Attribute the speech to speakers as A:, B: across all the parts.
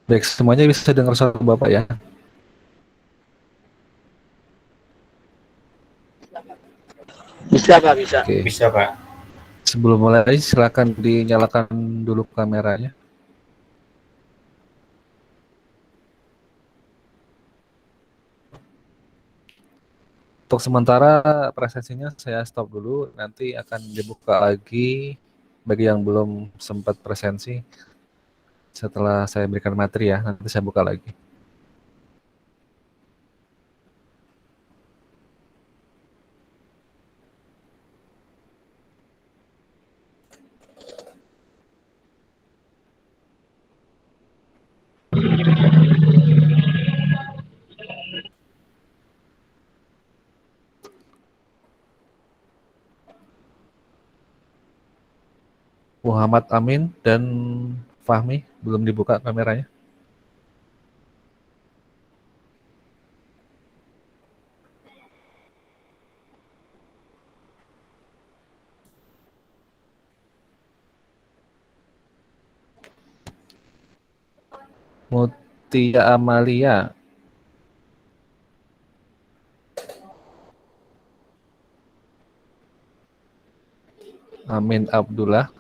A: Baik, semuanya bisa dengar suara Bapak ya?
B: Bisa Pak, bisa.
A: Oke.
C: Bisa, Pak.
A: Sebelum mulai, silakan dinyalakan dulu kameranya. Untuk sementara presentasinya saya stop dulu, nanti akan dibuka lagi bagi yang belum sempat presensi. Setelah saya berikan materi ya, nanti saya buka lagi. Muhammad Amin dan Fahmi, belum dibuka kameranya. Mutia Amalia, Amin Abdullah,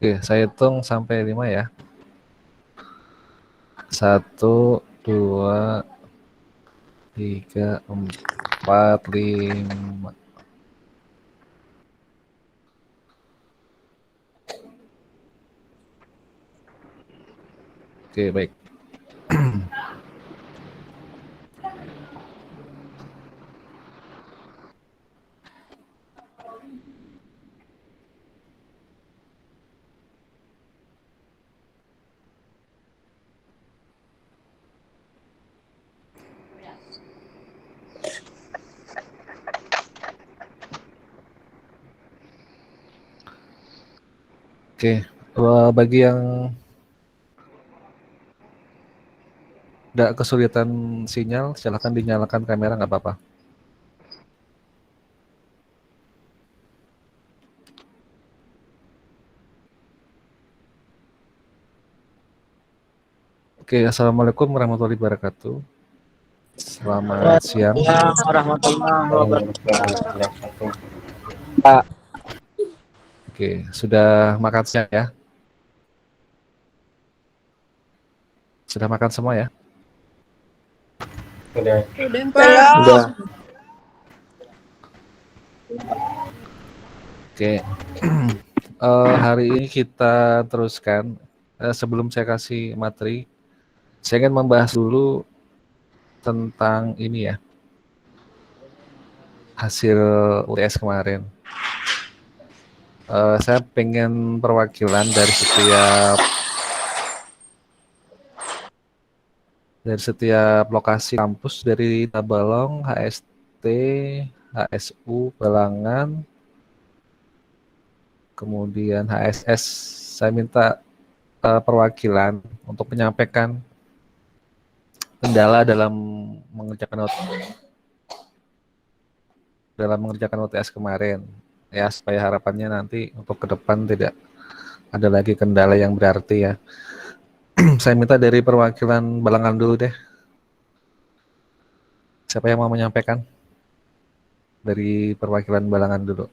A: Oke, saya hitung sampai 5 ya. 1, 2, 3, 4, 5. Oke, baik. Oke, bagi yang nggak kesulitan sinyal, silahkan dinyalakan kamera, nggak apa-apa. Oke, assalamualaikum warahmatullahi wabarakatuh. Selamat siang.
B: Waalaikumsalam warahmatullahi wabarakatuh. Pak,
A: Oke, sudah makan siang ya? Sudah makan semua ya?
C: Udah.
B: udah.
A: Oke, hari ini kita teruskan. Sebelum saya kasih materi, saya ingin membahas dulu tentang ini ya, hasil UTS kemarin. Saya pengen perwakilan dari setiap lokasi kampus, dari Tabalong, HST, HSU, Balangan, kemudian HSS. Saya minta perwakilan untuk menyampaikan kendala dalam mengerjakan UTS kemarin. Ya, supaya harapannya nanti untuk ke depan tidak ada lagi kendala yang berarti ya. Saya minta dari perwakilan Balangan dulu deh. Siapa yang mau menyampaikan? Dari perwakilan Balangan dulu.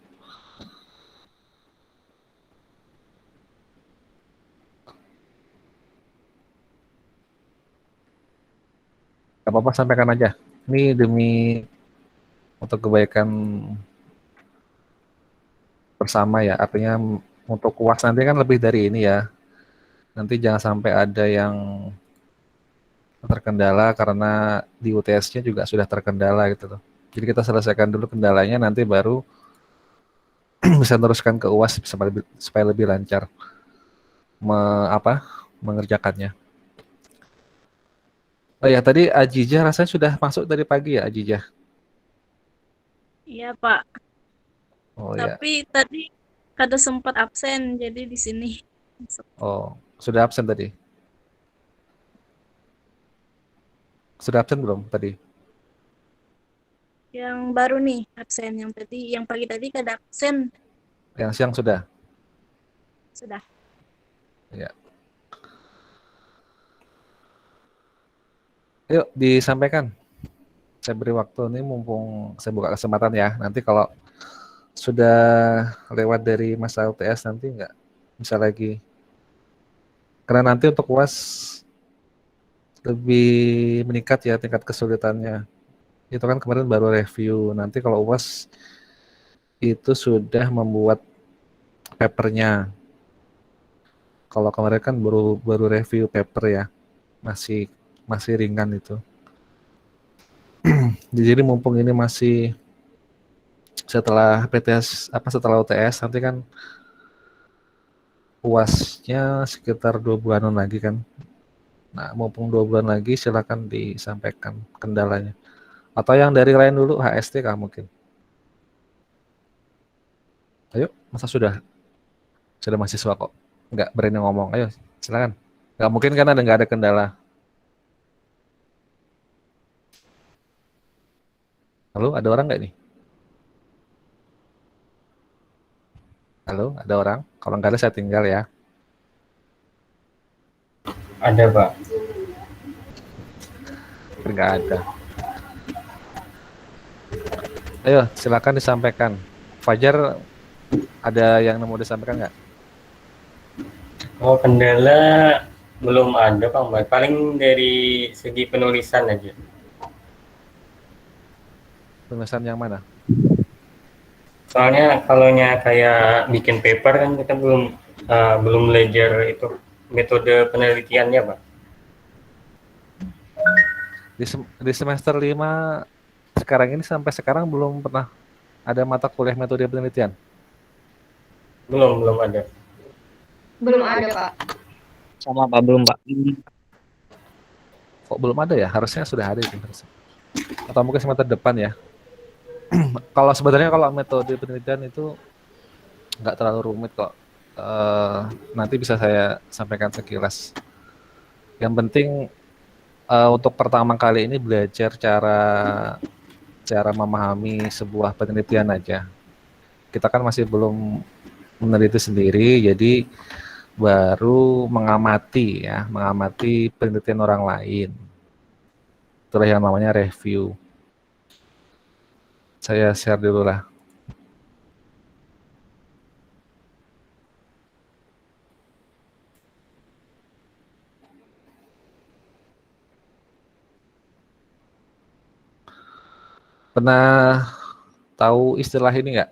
A: Gak apa-apa, sampaikan aja. Ini demi untuk kebaikan bersama ya. Artinya untuk UAS nanti kan lebih dari ini ya. Nanti jangan sampai ada yang terkendala karena di UTS-nya juga sudah terkendala gitu loh. Jadi kita selesaikan dulu kendalanya, nanti baru bisa teruskan ke UAS supaya lebih lancar mengerjakannya. Oh ya, tadi Ajijah rasanya sudah masuk dari pagi ya, Ajijah?
D: Iya, Pak.
A: Oh ya.
D: Tapi tadi kada sempat absen, jadi di sini.
A: Oh, sudah absen tadi? Sudah absen belum tadi?
D: Yang baru nih absen, yang pagi tadi kada absen.
A: Yang siang sudah?
D: Sudah.
A: Ya. Yuk, disampaikan. Saya beri waktu ini mumpung saya buka kesempatan ya. Nanti kalau sudah lewat dari masa UTS nanti nggak bisa lagi. Karena nanti untuk UAS lebih meningkat ya tingkat kesulitannya. Itu kan kemarin baru review. Nanti kalau UAS itu sudah membuat papernya. Kalau kemarin kan baru review paper ya. Masih ringan itu. Jadi mumpung ini masih setelah setelah UTS nanti kan UAS-nya sekitar 2 bulanan lagi kan. Nah, mumpung 2 bulan lagi silakan disampaikan kendalanya. Atau yang dari lain dulu, HST kah mungkin? Ayo, masa sudah mahasiswa kok nggak berani ngomong. Ayo, silakan. Nggak mungkin kan nggak ada kendala. Halo, ada orang nggak nih? Halo, ada orang? Kalau nggak ada saya tinggal ya.
C: Ada, Pak.
A: Nggak ada. Ayo, silakan disampaikan. Fajar, ada yang mau disampaikan nggak?
B: Oh, kendala belum ada Bang. Paling dari segi penulisan aja.
A: Penulisan yang mana?
B: Soalnya kalau kayak bikin paper kan kita belum belajar itu metode penelitiannya, Bang.
A: Di semester 5 sekarang ini sampai sekarang belum pernah ada mata kuliah metode penelitian.
B: Belum ada.
C: Belum ada, Pak.
E: Sama Pak, belum Pak.
A: Kok belum ada ya? Harusnya sudah ada itu. Atau mungkin semester depan ya. Kalau sebenarnya kalau metode penelitian itu nggak terlalu rumit kok. Nanti bisa saya sampaikan sekilas. Yang penting untuk pertama kali ini belajar cara memahami sebuah penelitian aja. Kita kan masih belum meneliti sendiri, jadi baru mengamati penelitian orang lain. Itulah yang namanya review. Saya share dulu lah. Pernah tahu istilah ini nggak?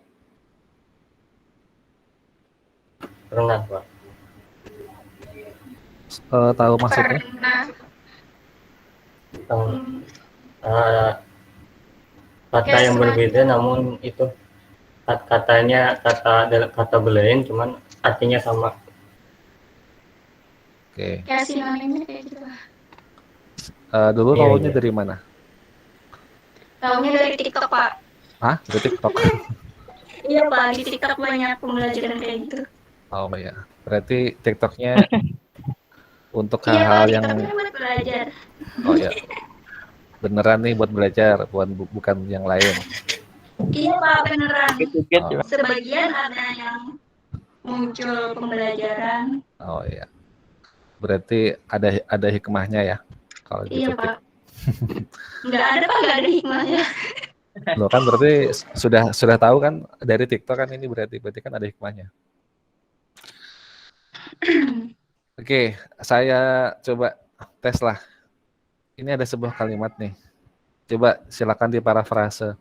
B: Pernah, Pak.
A: Tahu maksudnya?
C: Pernah.
B: Eh, kata yang berbeda namun itu katanya kata belain cuman artinya sama.
A: Oke.
C: Ya sinonimnya kayak gitu.
A: Dulu
B: Iya,
A: tahunya
B: iya.
A: dari mana?
C: Tahunya dari TikTok, Pak.
A: Hah? Dari TikTok.
C: Iya, Pak. Di TikTok banyak pembelajaran kayak gitu.
A: Oh ya. Berarti TikToknya untuk
C: Iya, Pak.
A: hal-hal yang
C: TikToknya buat belajar.
A: oh ya. Beneran nih buat belajar, bukan yang lain.
C: Iya, Pak. Beneran.
A: Oh,
C: Sebagian ada yang muncul pembelajaran.
A: oh ya. Berarti ada hikmahnya ya kalau gitu.
C: Iya, Pak. Nggak ada, Pak. Nggak ada hikmahnya.
A: Lo kan berarti sudah tahu kan dari TikTok kan ini berarti kan ada hikmahnya. Oke, saya coba tes lah. Ini ada sebuah kalimat nih. Coba silakan diparafrase.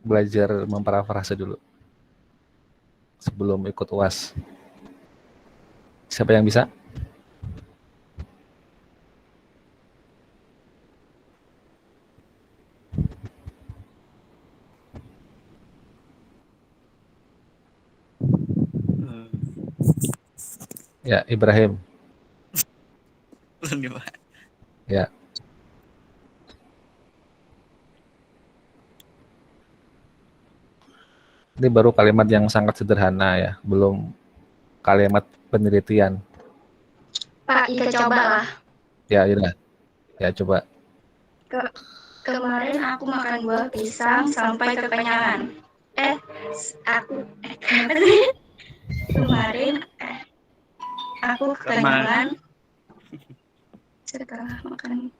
A: Belajar memparafrase dulu sebelum ikut UAS. Siapa yang bisa? Ya, Ibrahim. Ya. Ini baru kalimat yang sangat sederhana ya, belum kalimat penelitian.
C: Pak, Ika coba lah.
A: Ya, udah. Ya, coba.
C: Kemarin aku makan buah pisang sampai kekenyangan. Kemarin aku kekenyangan setelah makan.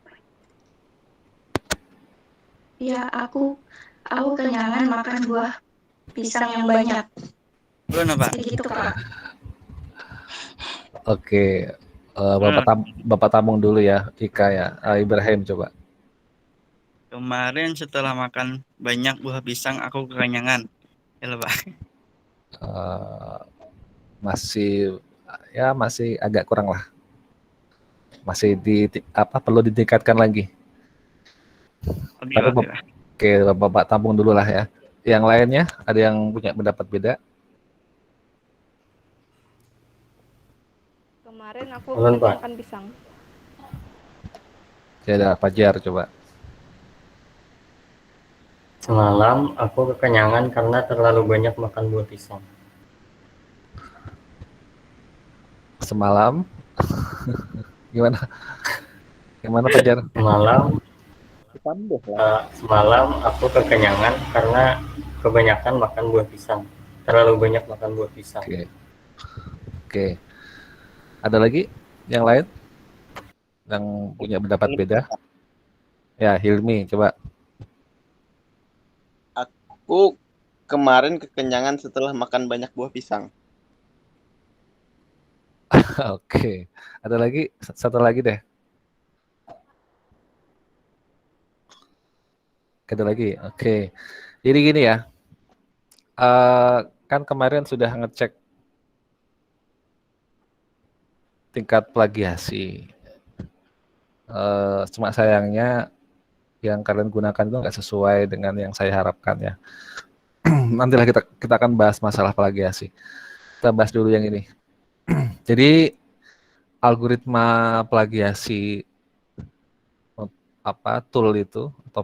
C: Ya, aku kekenyangan makan buah pisang yang banyak.
E: Belum Pak.
C: Gitu, Pak.
A: Oke. Bapak Tamung dulu ya, Ika ya. Ibrahim coba.
E: Kemarin setelah makan banyak buah pisang aku kekenyangan. Ya Pak.
A: Masih agak kurang lah. Masih perlu ditingkatkan lagi. Oke, Bapak tampung dulu lah ya. Yang lainnya ada yang punya pendapat beda?
F: Kemarin aku
B: Halo, Pak.
F: makan pisang.
A: Ya, ada Fajar coba.
B: Semalam aku kekenyangan karena terlalu banyak makan buah pisang.
A: Semalam gimana Fajar?
B: Semalam aku kekenyangan karena kebanyakan makan buah pisang. Terlalu banyak makan buah pisang.
A: Oke. Ada lagi yang lain? yang punya pendapat beda? Ya, Hilmi, coba.
F: Aku kemarin kekenyangan setelah makan banyak buah pisang.
A: Oke. Ada lagi? Satu lagi deh. Ada lagi. Oke. Jadi gini ya. Kan kemarin sudah ngecek tingkat plagiasi. Cuma sayangnya yang kalian gunakan itu nggak sesuai dengan yang saya harapkan ya. Nantilah kita akan bahas masalah plagiasi. Kita bahas dulu yang ini. Jadi algoritma plagiasi tool itu atau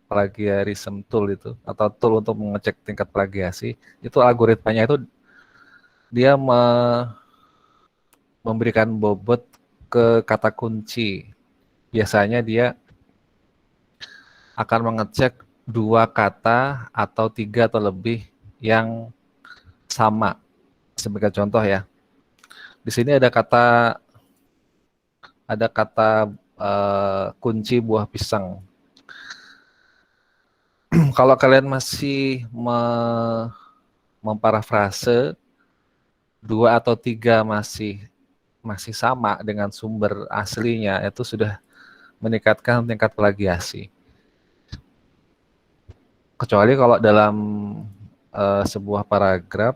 A: plagiarism tool itu atau tool untuk mengecek tingkat plagiasi itu algoritmanya itu dia memberikan bobot ke kata kunci. Biasanya dia akan mengecek 2 kata atau 3 atau lebih yang sama. Sebagai contoh ya. Di sini ada kata kunci buah pisang. Kalau kalian masih memparafrase 2 atau 3 masih sama dengan sumber aslinya, itu sudah meningkatkan tingkat plagiasi. Kecuali kalau dalam sebuah paragraf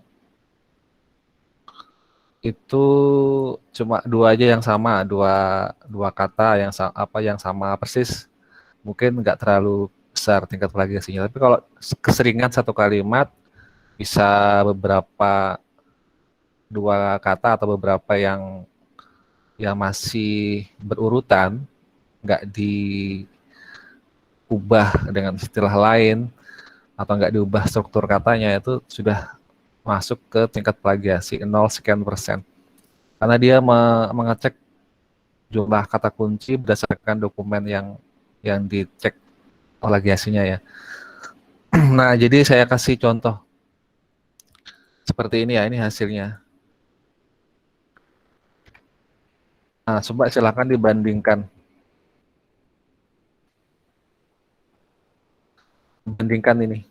A: itu cuma 2 aja yang sama, dua kata yang sama persis, mungkin nggak terlalu besar tingkat plagiasinya. Tapi kalau keseringan satu kalimat bisa beberapa 2 kata atau beberapa yang masih berurutan, nggak diubah dengan istilah lain atau nggak diubah struktur katanya, itu sudah masuk ke tingkat plagiasi 0% karena dia mengecek jumlah kata kunci berdasarkan dokumen yang dicek plagiasinya ya. Nah, jadi saya kasih contoh seperti ini ya, ini hasilnya. Nah, coba silakan dibandingkan ini.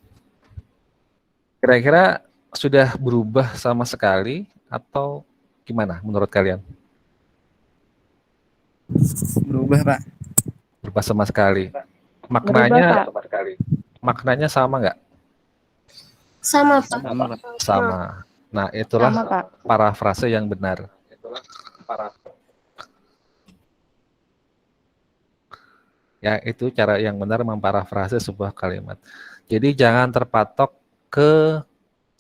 A: Kira-kira sudah berubah sama sekali atau gimana menurut kalian?
E: Berubah, Pak.
A: Berubah sama sekali. Maknanya sama nggak?
G: Sama, Pak.
E: Sama, Pak.
A: Sama. Nah, itulah
G: Sama, Pak.
A: parafrase yang benar. Ya, itu cara yang benar memparafrase sebuah kalimat. Jadi jangan terpatok ke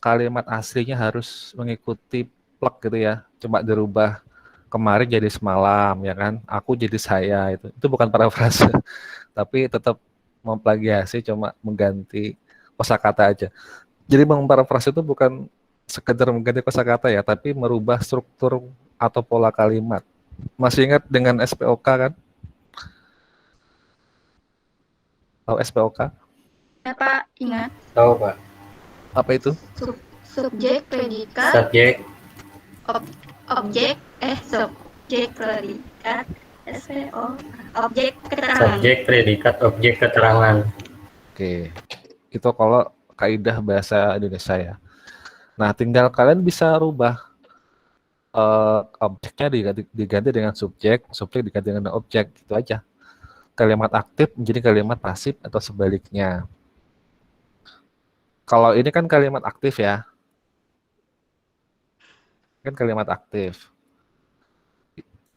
A: kalimat aslinya harus mengikuti plek gitu ya. Coba dirubah kemarin jadi semalam ya kan. Aku jadi saya itu. Itu bukan parafrase. Tapi tetap memplagiasi, cuma mengganti kosakata aja. Jadi memparafrase itu bukan sekedar mengganti kosakata ya, tapi merubah struktur atau pola kalimat. Masih ingat dengan SPOK kan? Tahu SPOK?
C: Ya Pak, ingat.
B: Tahu Pak.
A: Apa itu?
C: Subjek, predikat,
B: Subjek,
C: objek, predikat, SPO, objek keterangan.
B: subjek, predikat, objek keterangan.
A: Oke, itu kalau kaidah bahasa Indonesia ya. Nah, tinggal kalian bisa rubah objeknya diganti dengan subjek diganti dengan objek, gitu aja. Kalimat aktif menjadi kalimat pasif atau sebaliknya. Kalau ini kan kalimat aktif ya. Kan kalimat aktif.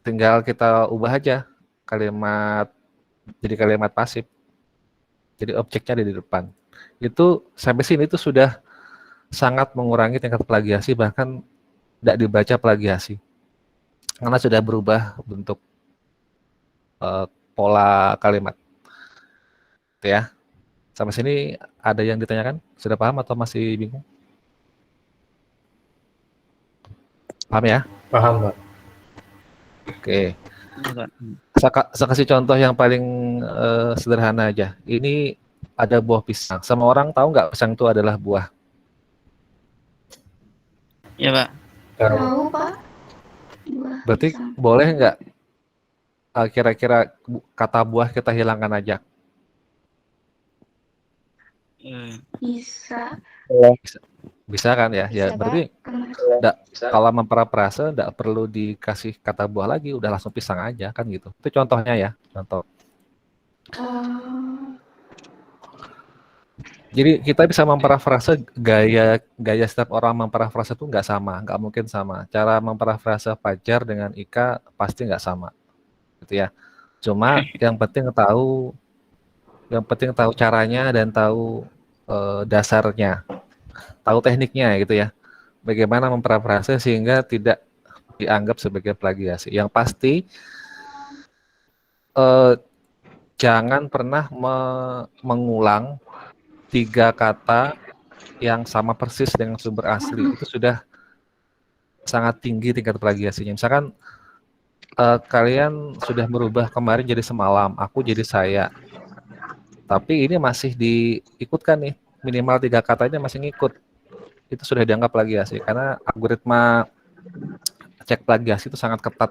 A: Tinggal kita ubah aja kalimat jadi kalimat pasif. Jadi objeknya ada di depan. Itu sampai sini itu sudah sangat mengurangi tingkat plagiasi, bahkan tidak dibaca plagiasi. Karena sudah berubah bentuk pola kalimat. Itu ya. Sampai sini ada yang ditanyakan? Sudah paham atau masih bingung? Paham ya?
B: Paham Pak.
A: Oke.
E: Pak.
A: Saya kasih contoh yang paling sederhana aja. Ini ada buah pisang. Semua orang tahu nggak pisang itu adalah buah?
E: Ya, Pak.
B: Tahu.
C: Tahu Pak. Buah
A: Berarti
C: pisang.
A: boleh nggak kira-kira kata buah kita hilangkan aja.
E: Eh,
C: Bisa.
A: Bisa kan ya? Ya
C: Bisa,
A: berarti
C: Pak. Kena.
A: kalau memparafrase nggak perlu dikasih kata buah lagi, udah langsung pisang aja kan gitu. Itu contohnya ya, contoh.
C: Oh,
A: Jadi kita bisa memparafrase gaya setiap orang memparafrase itu nggak sama, nggak mungkin sama. Cara memparafrase Fajar dengan Ika pasti nggak sama, gitu ya. Cuma yang penting tahu caranya dan tahu dasarnya, tahu tekniknya gitu ya. Bagaimana memparafrase sehingga tidak dianggap sebagai plagiasi. Yang pasti eh, jangan pernah mengulang 3 kata yang sama persis dengan sumber asli. Itu sudah sangat tinggi tingkat plagiasinya. Misalkan kalian sudah merubah kemarin jadi semalam, aku jadi saya. Tapi ini masih diikutkan nih, minimal 3 katanya masih ngikut. Itu sudah dianggap plagiasi karena algoritma cek plagiasi itu sangat ketat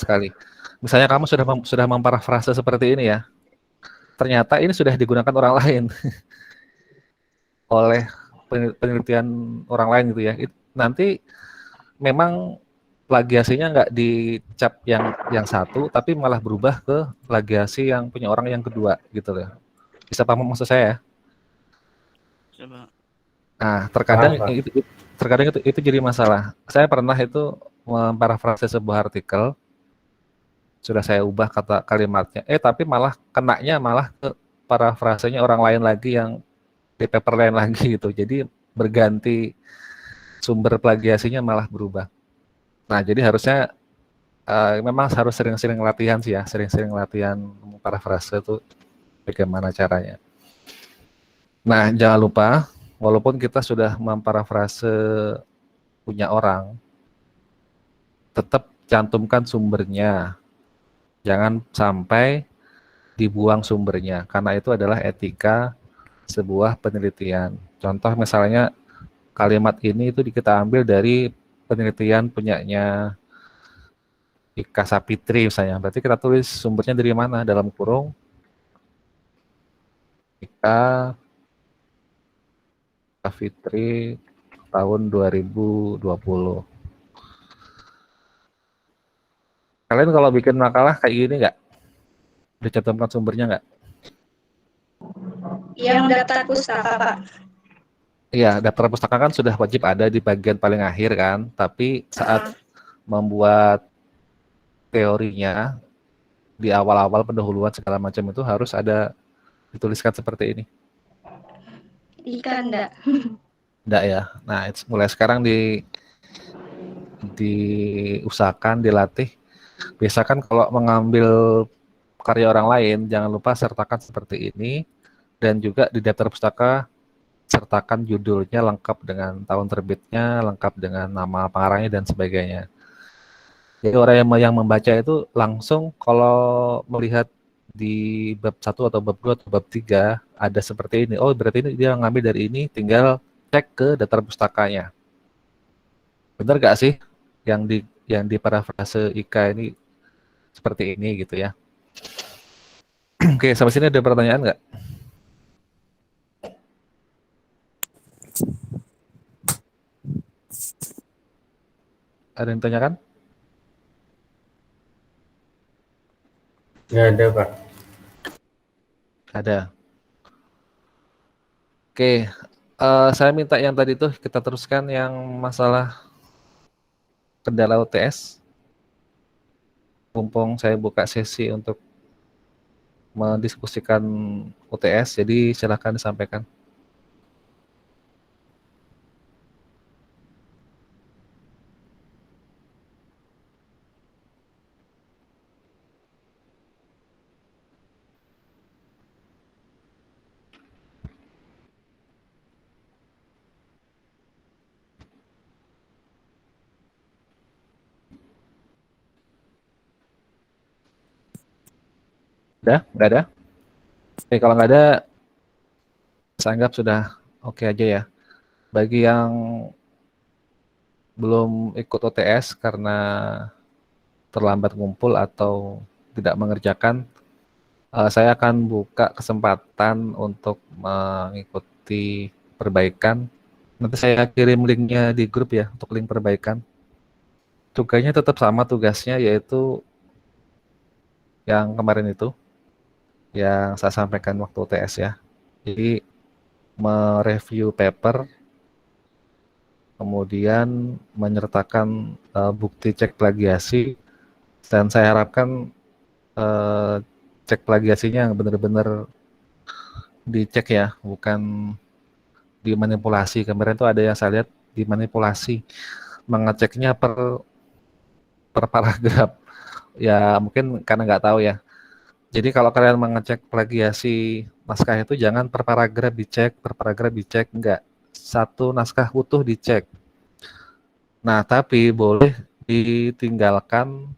A: sekali. Misalnya kamu sudah memparafrase seperti ini ya, ternyata ini sudah digunakan orang lain oleh penelitian orang lain gitu ya. Nanti memang plagiasinya nggak dicap yang satu, tapi malah berubah ke plagiasi yang punya orang yang kedua gitu loh. Bisa paham maksud saya ya?
E: coba.
A: Nah, terkadang
B: Paham, Pak.
A: itu jadi masalah. Saya pernah itu memparafrase sebuah artikel, sudah saya ubah kata kalimatnya, tapi malah kenanya malah ke parafrasenya orang lain lagi yang di paper lain lagi gitu. Jadi berganti sumber plagiasinya malah berubah. Nah, jadi harusnya memang harus sering-sering latihan sih ya, sering-sering latihan parafrase itu bagaimana caranya. Nah, jangan lupa, walaupun kita sudah memparafrase punya orang, tetap cantumkan sumbernya. Jangan sampai dibuang sumbernya, karena itu adalah etika sebuah penelitian. Contoh misalnya kalimat ini itu kita ambil dari penelitian punyanya Ika Sapitri misalnya. Berarti kita tulis sumbernya dari mana? Dalam kurung Ika Sapitri tahun 2020. Kalian kalau bikin makalah kayak gini nggak? Dicantumkan sumbernya nggak?
C: yang daftar pustaka, Pak.
A: Iya, daftar pustaka kan sudah wajib ada di bagian paling akhir kan. Tapi saat membuat teorinya di awal-awal pendahuluan segala macam itu harus ada dituliskan seperti ini.
C: Ikan enggak.
A: Enggak ya. Nah, mulai sekarang diusahakan, dilatih. Biasakan kalau mengambil karya orang lain, jangan lupa sertakan seperti ini. Dan juga di daftar pustaka, sertakan judulnya lengkap dengan tahun terbitnya, lengkap dengan nama pengarangnya, dan sebagainya. Jadi orang yang membaca itu langsung kalau melihat di bab 1 atau bab 2 atau bab 3 ada seperti ini. Oh, berarti ini dia ngambil dari ini, tinggal cek ke daftar pustakanya. Benar gak sih yang di parafrase Ika ini seperti ini gitu ya. Oke, sampai sini ada pertanyaan nggak? Ada yang tanyakan?
B: Nggak ada, Pak.
A: Ada. Oke, saya minta yang tadi tuh kita teruskan yang masalah kendala UTS. Mumpung saya buka sesi untuk mendiskusikan UTS, jadi silakan disampaikan. Udah? Nggak ada? Oke, kalau nggak ada, saya anggap sudah oke aja ya. Bagi yang belum ikut UTS karena terlambat ngumpul atau tidak mengerjakan, saya akan buka kesempatan untuk mengikuti perbaikan. Nanti saya kirim linknya di grup ya untuk link perbaikan. Tugasnya tetap sama tugasnya, yaitu yang kemarin itu yang saya sampaikan waktu UTS ya. Jadi mereview paper, kemudian menyertakan bukti cek plagiasi, dan saya harapkan cek plagiasinya yang benar-benar dicek ya, bukan dimanipulasi. Kemarin tuh ada yang saya lihat dimanipulasi, mengeceknya per paragraf. Ya mungkin karena nggak tahu ya. Jadi kalau kalian mengecek plagiasi naskah itu jangan per paragraf dicek, enggak. Satu naskah utuh dicek. Nah, tapi boleh ditinggalkan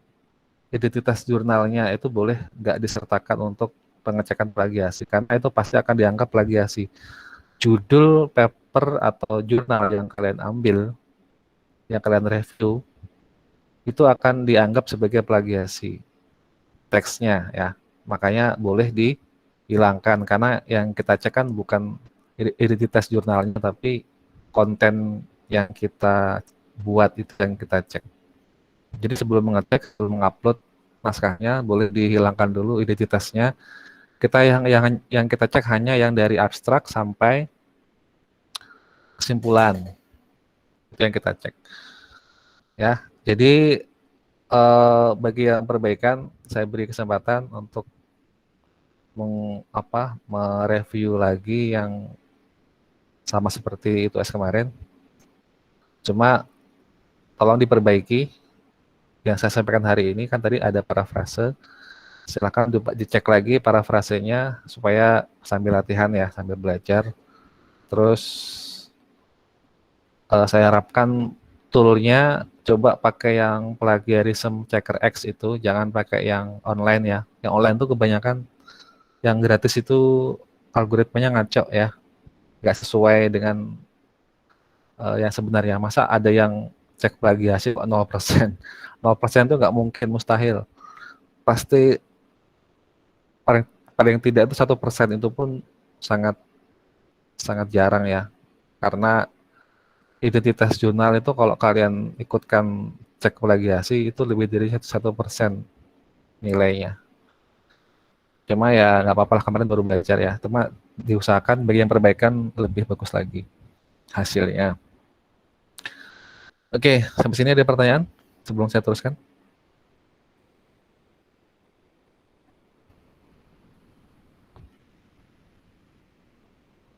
A: identitas jurnalnya, itu boleh nggak disertakan untuk pengecekan plagiasi, karena itu pasti akan dianggap plagiasi. Judul paper atau jurnal yang kalian ambil, yang kalian review, itu akan dianggap sebagai plagiasi teksnya ya. Makanya boleh dihilangkan, karena yang kita cek kan bukan identitas jurnalnya, tapi konten yang kita buat itu yang kita cek. Jadi sebelum mengecek, sebelum mengupload naskahnya, boleh dihilangkan dulu identitasnya. Kita yang kita cek hanya yang dari abstrak sampai kesimpulan. Itu yang kita cek. Ya, jadi bagi yang perbaikan, saya beri kesempatan untuk mereview lagi yang sama seperti itu kemarin. Cuma tolong diperbaiki. Yang saya sampaikan hari ini kan tadi ada parafrase. Silakan dicek lagi parafrasenya supaya sambil latihan ya, sambil belajar. Terus saya harapkan toolnya coba pakai yang plagiarism checker X itu, jangan pakai yang online ya. Yang online tuh kebanyakan yang gratis itu algoritmanya ngaco ya, nggak sesuai dengan yang sebenarnya. Masa ada yang cek plagiasi kok 0%? 0% itu nggak mungkin, mustahil. Pasti paling tidak itu 1%, itu pun sangat sangat jarang ya. Karena identitas jurnal itu kalau kalian ikutkan cek plagiasi itu lebih dari 1% nilainya. Cuma ya nggak apa-apa lah, kemarin baru belajar ya. Cuma diusahakan bagian perbaikan lebih bagus lagi hasilnya. Oke, sampai sini ada pertanyaan sebelum saya teruskan?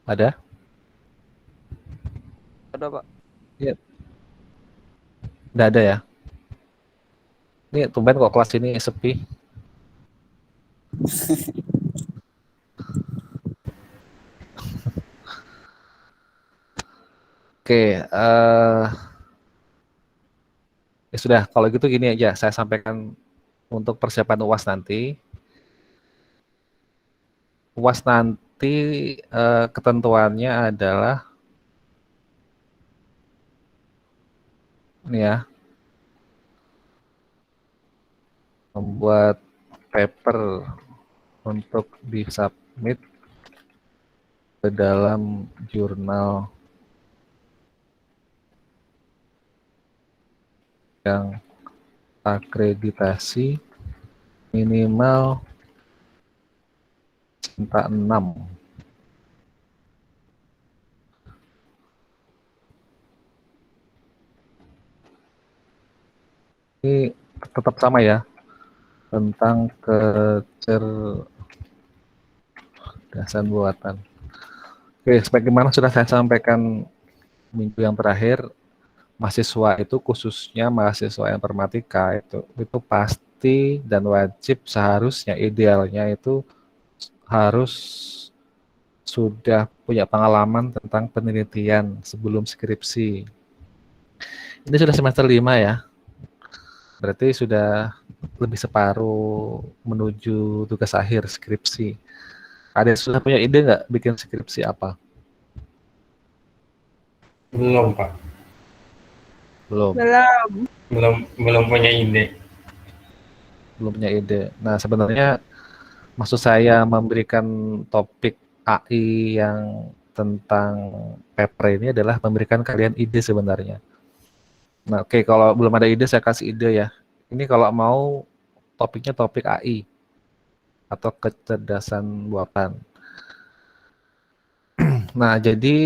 A: Ada?
F: Ada, Pak.
A: Iya. Nggak ada ya? Ini tumben kok kelas ini sepi. Oke, ya sudah, kalau gitu gini aja, saya sampaikan untuk persiapan UAS nanti. UAS nanti ketentuannya adalah ini ya, membuat paper untuk disubmit ke dalam jurnal yang akreditasi minimal Cinta 6. Ini tetap sama ya, tentang kecerdasan buatan. Oke, sebagaimana sudah saya sampaikan minggu yang terakhir, mahasiswa itu khususnya mahasiswa informatika itu pasti dan wajib, seharusnya idealnya itu harus sudah punya pengalaman tentang penelitian sebelum skripsi. Ini sudah semester 5 ya. Berarti sudah lebih separuh menuju tugas akhir skripsi. Ada yang sudah punya ide nggak bikin skripsi apa?
B: Belum, Pak.
A: Belum.
D: Belum.
B: Belum punya ide.
A: belum punya ide. Nah, sebenarnya maksud saya memberikan topik AI yang tentang paper ini adalah memberikan kalian ide sebenarnya. Nah, oke, kalau belum ada ide saya kasih ide ya. Ini kalau mau topiknya topik AI atau kecerdasan buatan. Nah, jadi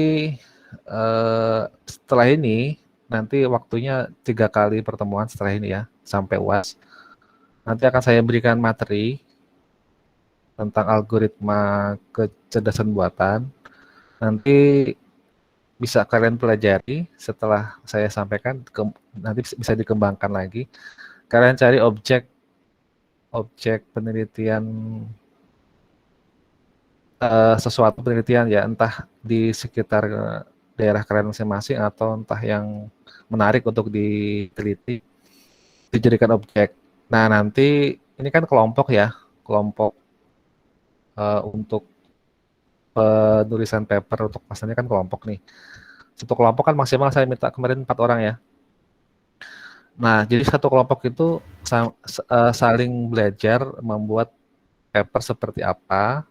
A: setelah ini nanti waktunya 3 kali pertemuan setelah ini ya, sampai UAS. Nanti akan saya berikan materi tentang algoritma kecerdasan buatan. Nanti bisa kalian pelajari setelah saya sampaikan, nanti bisa dikembangkan lagi. Kalian cari objek penelitian sesuatu penelitian ya, entah di sekitar daerah kalian masing-masing atau entah yang menarik untuk diteliti, dijadikan objek. Nah, nanti ini kan kelompok ya, kelompok untuk penulisan paper untuk pasalnya kan kelompok nih. Satu kelompok kan maksimal saya minta kemarin 4 orang ya. Nah, jadi satu kelompok itu saling belajar membuat paper seperti apa.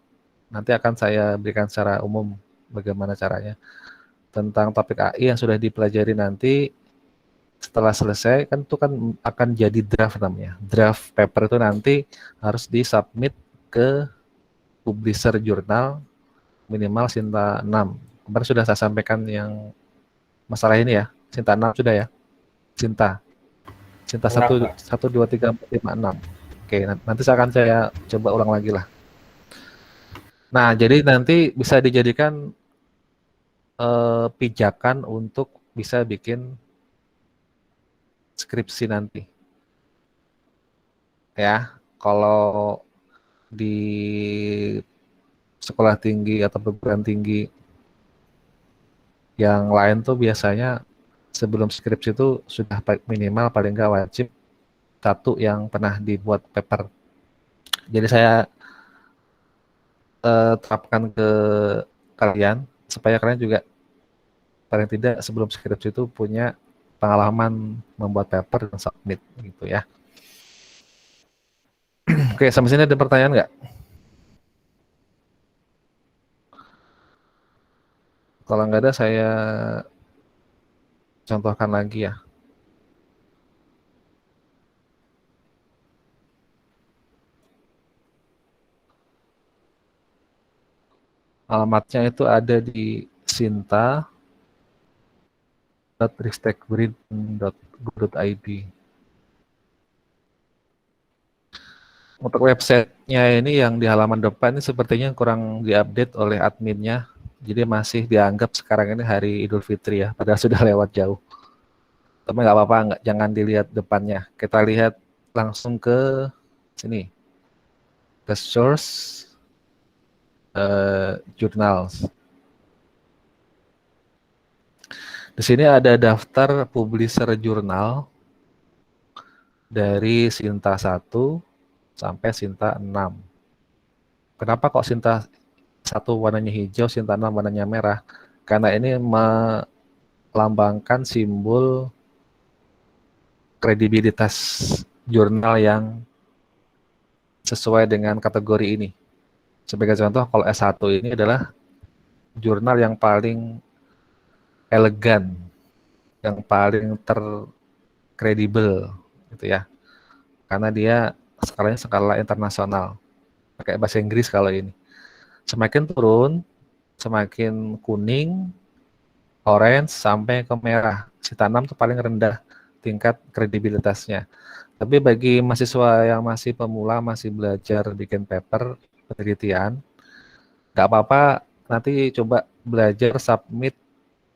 A: Nanti akan saya berikan secara umum bagaimana caranya. Tentang topik AI yang sudah dipelajari nanti setelah selesai kan itu kan akan jadi draft namanya. Draft paper itu nanti harus disubmit ke publisher jurnal minimal Sinta 6. Kemarin sudah saya sampaikan yang masalah ini ya. Sinta 6 sudah ya. Sinta 1 2 3 4 5 6. Oke, nanti saya coba ulang lagi lah. Nah, jadi nanti bisa dijadikan pijakan untuk bisa bikin skripsi nanti. Ya, kalau di sekolah tinggi atau perguruan tinggi yang lain tuh biasanya sebelum skripsi itu sudah minimal paling nggak wajib 1 yang pernah dibuat paper. Jadi saya terapkan ke kalian supaya kalian juga paling tidak sebelum skripsi itu punya pengalaman membuat paper dan submit gitu ya. Oke, sampai sini ada pertanyaan nggak? Kalau nggak ada saya contohkan lagi ya. Alamatnya itu ada di sinta.ristekbrin.go.id. Untuk websitenya ini yang di halaman depan ini sepertinya kurang diupdate oleh adminnya. Jadi masih dianggap sekarang ini hari Idul Fitri ya, padahal sudah lewat jauh. Tapi nggak apa-apa, jangan dilihat depannya. Kita lihat langsung ke sini, ke source journals. Di sini ada daftar publisher jurnal dari Sinta 1 sampai Sinta 6. Kenapa kok Sinta 1 warnanya hijau, Sinta 6 warnanya merah? Karena ini melambangkan simbol kredibilitas jurnal yang sesuai dengan kategori ini. Sebagai contoh, kalau S1 ini adalah jurnal yang paling elegan, yang paling terkredibel gitu ya. Karena dia skalanya skala internasional. Pakai bahasa Inggris kalau ini. Semakin turun, semakin kuning, orange sampai ke merah. Sinta 6 itu paling rendah tingkat kredibilitasnya. Tapi bagi mahasiswa yang masih pemula, masih belajar bikin paper penelitian, nggak apa-apa, nanti coba belajar submit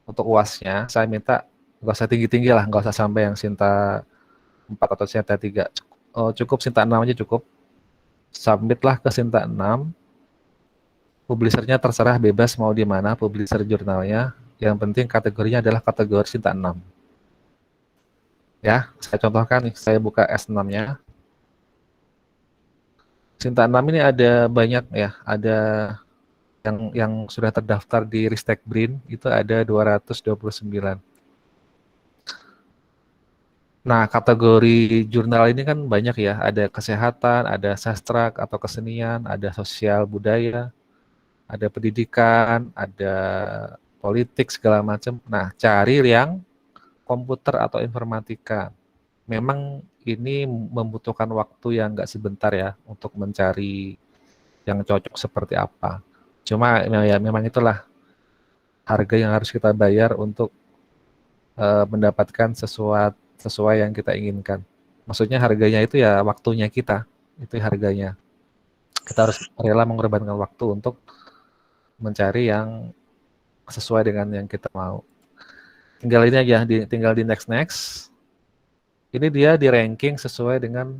A: untuk UAS-nya. Saya minta nggak usah tinggi-tinggi lah, nggak usah sampai yang Sinta 4 atau Sinta 3. Cukup Sinta 6 aja cukup. Submitlah ke Sinta 6. Publishernya terserah bebas mau di mana publisher jurnalnya. Yang penting kategorinya adalah kategori Sinta 6. Ya, saya contohkan nih, saya buka S6-nya. Sinta 6 ini ada banyak ya, ada yang sudah terdaftar di Ristek Brin itu ada 229. Nah, kategori jurnal ini kan banyak ya, ada kesehatan, ada sastra atau kesenian, ada sosial budaya, ada pendidikan, ada politik segala macam. Nah, cari yang komputer atau informatika. Memang ini membutuhkan waktu yang nggak sebentar ya untuk mencari yang cocok seperti apa. Cuma ya memang itulah harga yang harus kita bayar untuk mendapatkan sesuai yang kita inginkan. Maksudnya harganya itu ya waktunya kita, itu harganya. Kita harus rela mengorbankan waktu untuk mencari yang sesuai dengan yang kita mau. Tinggal ini aja, tinggal di next. Ini dia di ranking sesuai dengan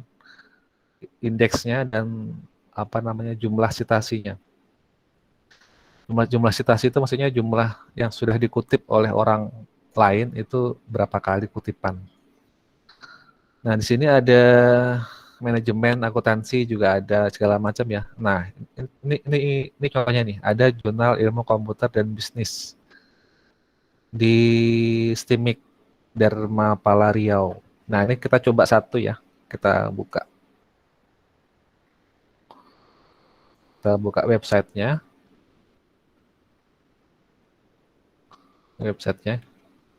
A: indeksnya dan jumlah citasinya. Jumlah citasi itu maksudnya jumlah yang sudah dikutip oleh orang lain itu berapa kali kutipan. Nah, di sini ada manajemen, akuntansi juga ada segala macam ya. Nah, ini contohnya nih, ada jurnal ilmu komputer dan bisnis di STIMIK Dharmapala Riau. Nah, ini kita coba satu ya, kita buka. Kita buka websitenya.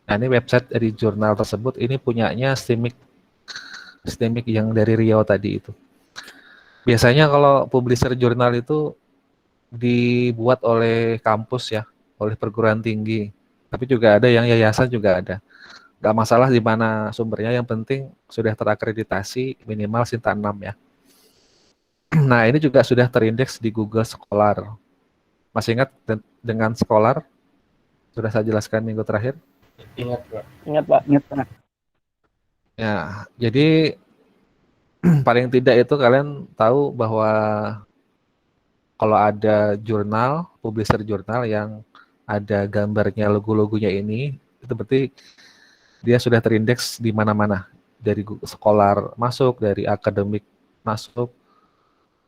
A: Nah, ini website dari jurnal tersebut, ini punyanya STIMIK yang dari Riau tadi itu. Biasanya kalau publisher jurnal itu dibuat oleh kampus ya, oleh perguruan tinggi. Tapi juga ada yang yayasan juga ada. Gak masalah di mana sumbernya, yang penting sudah terakreditasi minimal Sinta 6 ya. Nah, ini juga sudah terindeks di Google Scholar. Masih ingat dengan Scholar? Sudah saya jelaskan minggu terakhir.
B: Ingat, Pak.
H: Ingat Pak.
A: Ya, jadi paling tidak itu kalian tahu bahwa kalau ada jurnal, publisher jurnal yang ada gambarnya, logo-logonya ini, itu berarti dia sudah terindeks di mana-mana. Dari Google Scholar masuk, dari akademik masuk,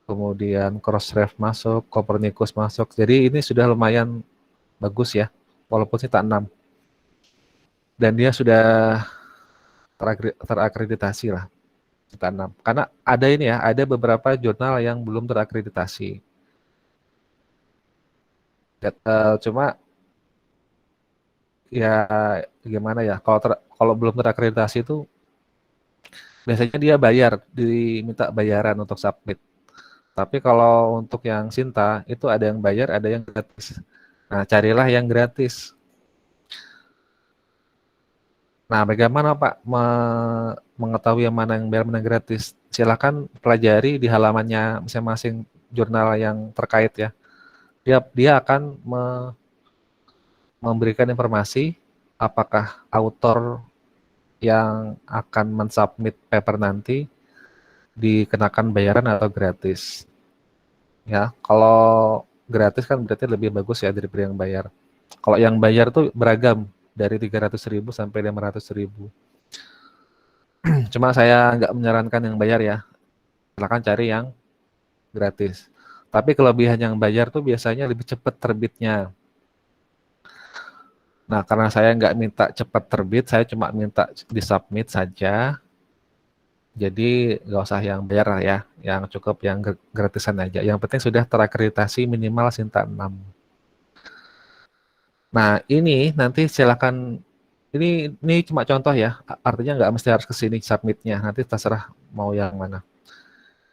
A: kemudian Crossref masuk, Copernicus masuk. Jadi ini sudah lumayan bagus ya, walaupun Sinta 6. Dan dia sudah terakreditasi lah, Sinta 6. Karena ada ini ya, ada beberapa jurnal yang belum terakreditasi. Cuma ya gimana ya, kalau belum terakreditasi itu biasanya dia diminta bayaran untuk submit. Tapi kalau untuk yang Sinta itu ada yang bayar, ada yang gratis. Nah, carilah yang gratis. Nah, bagaimana Pak mengetahui yang mana yang bayar, mana yang gratis? Silakan pelajari di halamannya masing-masing jurnal yang terkait ya. Dia akan memberikan informasi apakah autor yang akan mensubmit paper nanti dikenakan bayaran atau gratis. Ya, kalau gratis kan berarti lebih bagus ya daripada yang bayar. Kalau yang bayar tuh beragam, dari 300.000 sampai 500.000. Cuma saya nggak menyarankan yang bayar ya. Silakan cari yang gratis. Tapi kelebihan yang bayar tuh biasanya lebih cepat terbitnya. Nah, karena saya nggak minta cepat terbit, saya cuma minta disubmit saja. Jadi nggak usah yang bayar lah ya, yang cukup yang gratisan aja. Yang penting sudah terakreditasi minimal Sinta 6. Nah, ini nanti silakan, ini cuma contoh ya, artinya nggak mesti harus ke sini submitnya, nanti terserah mau yang mana.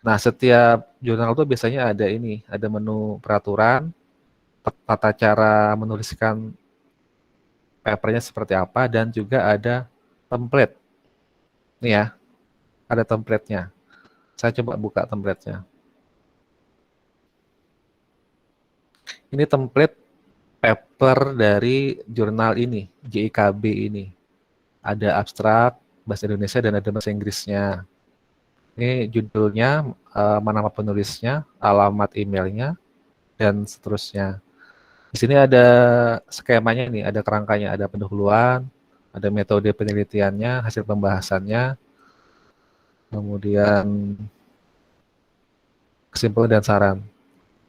A: Nah, setiap jurnal itu biasanya ada ada menu peraturan, tata cara menuliskan papernya seperti apa, dan juga ada template. Nih ya, ada template-nya. Saya coba buka template-nya. Ini template paper dari jurnal ini, JIKB ini. Ada abstrak, bahasa Indonesia, dan ada bahasa Inggrisnya. Ini judulnya, nama penulisnya, alamat emailnya, dan seterusnya. Di sini ada skemanya nih, ada kerangkanya, ada pendahuluan, ada metode penelitiannya, hasil pembahasannya, kemudian kesimpulan dan saran.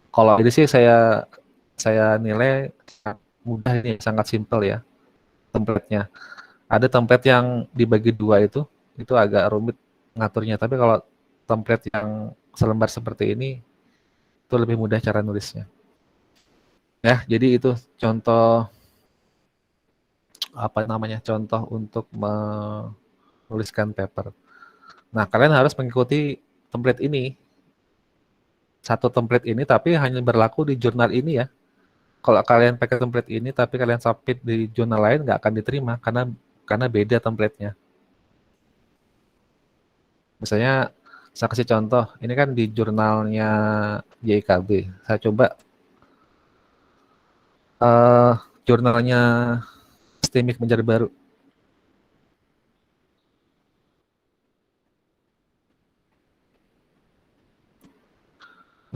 A: Kalau ini sih saya nilai mudah ini, sangat simpel ya template-nya. Ada template yang dibagi dua itu, itu agak rumit ngaturnya. Tapi kalau template yang selembar seperti ini, itu lebih mudah cara nulisnya. Ya, jadi itu contoh apa namanya? Contoh untuk menuliskan paper. Nah, kalian harus mengikuti template ini. Satu template ini tapi hanya berlaku di jurnal ini ya. Kalau kalian pakai template ini tapi kalian submit di jurnal lain nggak akan diterima karena beda templatenya. Misalnya saya kasih contoh, ini kan di jurnalnya YIKB. Saya coba jurnalnya STIMIK Menjadi Baru.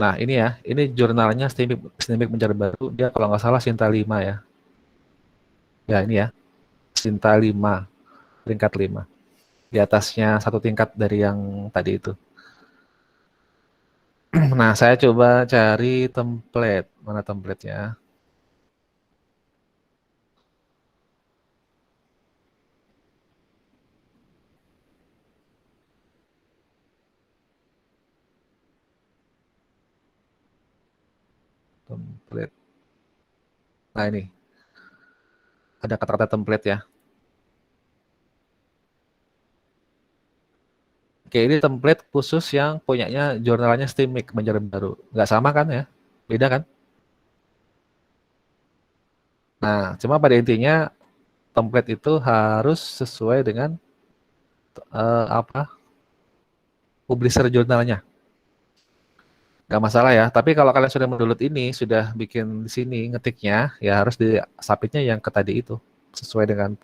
A: Nah ini ya, ini jurnalnya STIMIK Menjadi Baru. Dia kalau nggak salah Sinta 5 ya. Ya ini ya, Sinta 5, peringkat 5. Di atasnya satu tingkat dari yang tadi itu. Nah, saya coba cari template. Mana templatenya? Template. Nah, ini. Ada kata-kata template ya. Oke, ini template khusus yang punyanya jurnalnya STIMIK Menjadi Baru. Nggak sama kan ya? Beda kan? Nah, cuma pada intinya template itu harus sesuai dengan publisher jurnalnya. Nggak masalah ya. Tapi kalau kalian sudah mendownload ini, sudah bikin di sini ngetiknya, ya harus di submitnya yang ke tadi itu sesuai dengan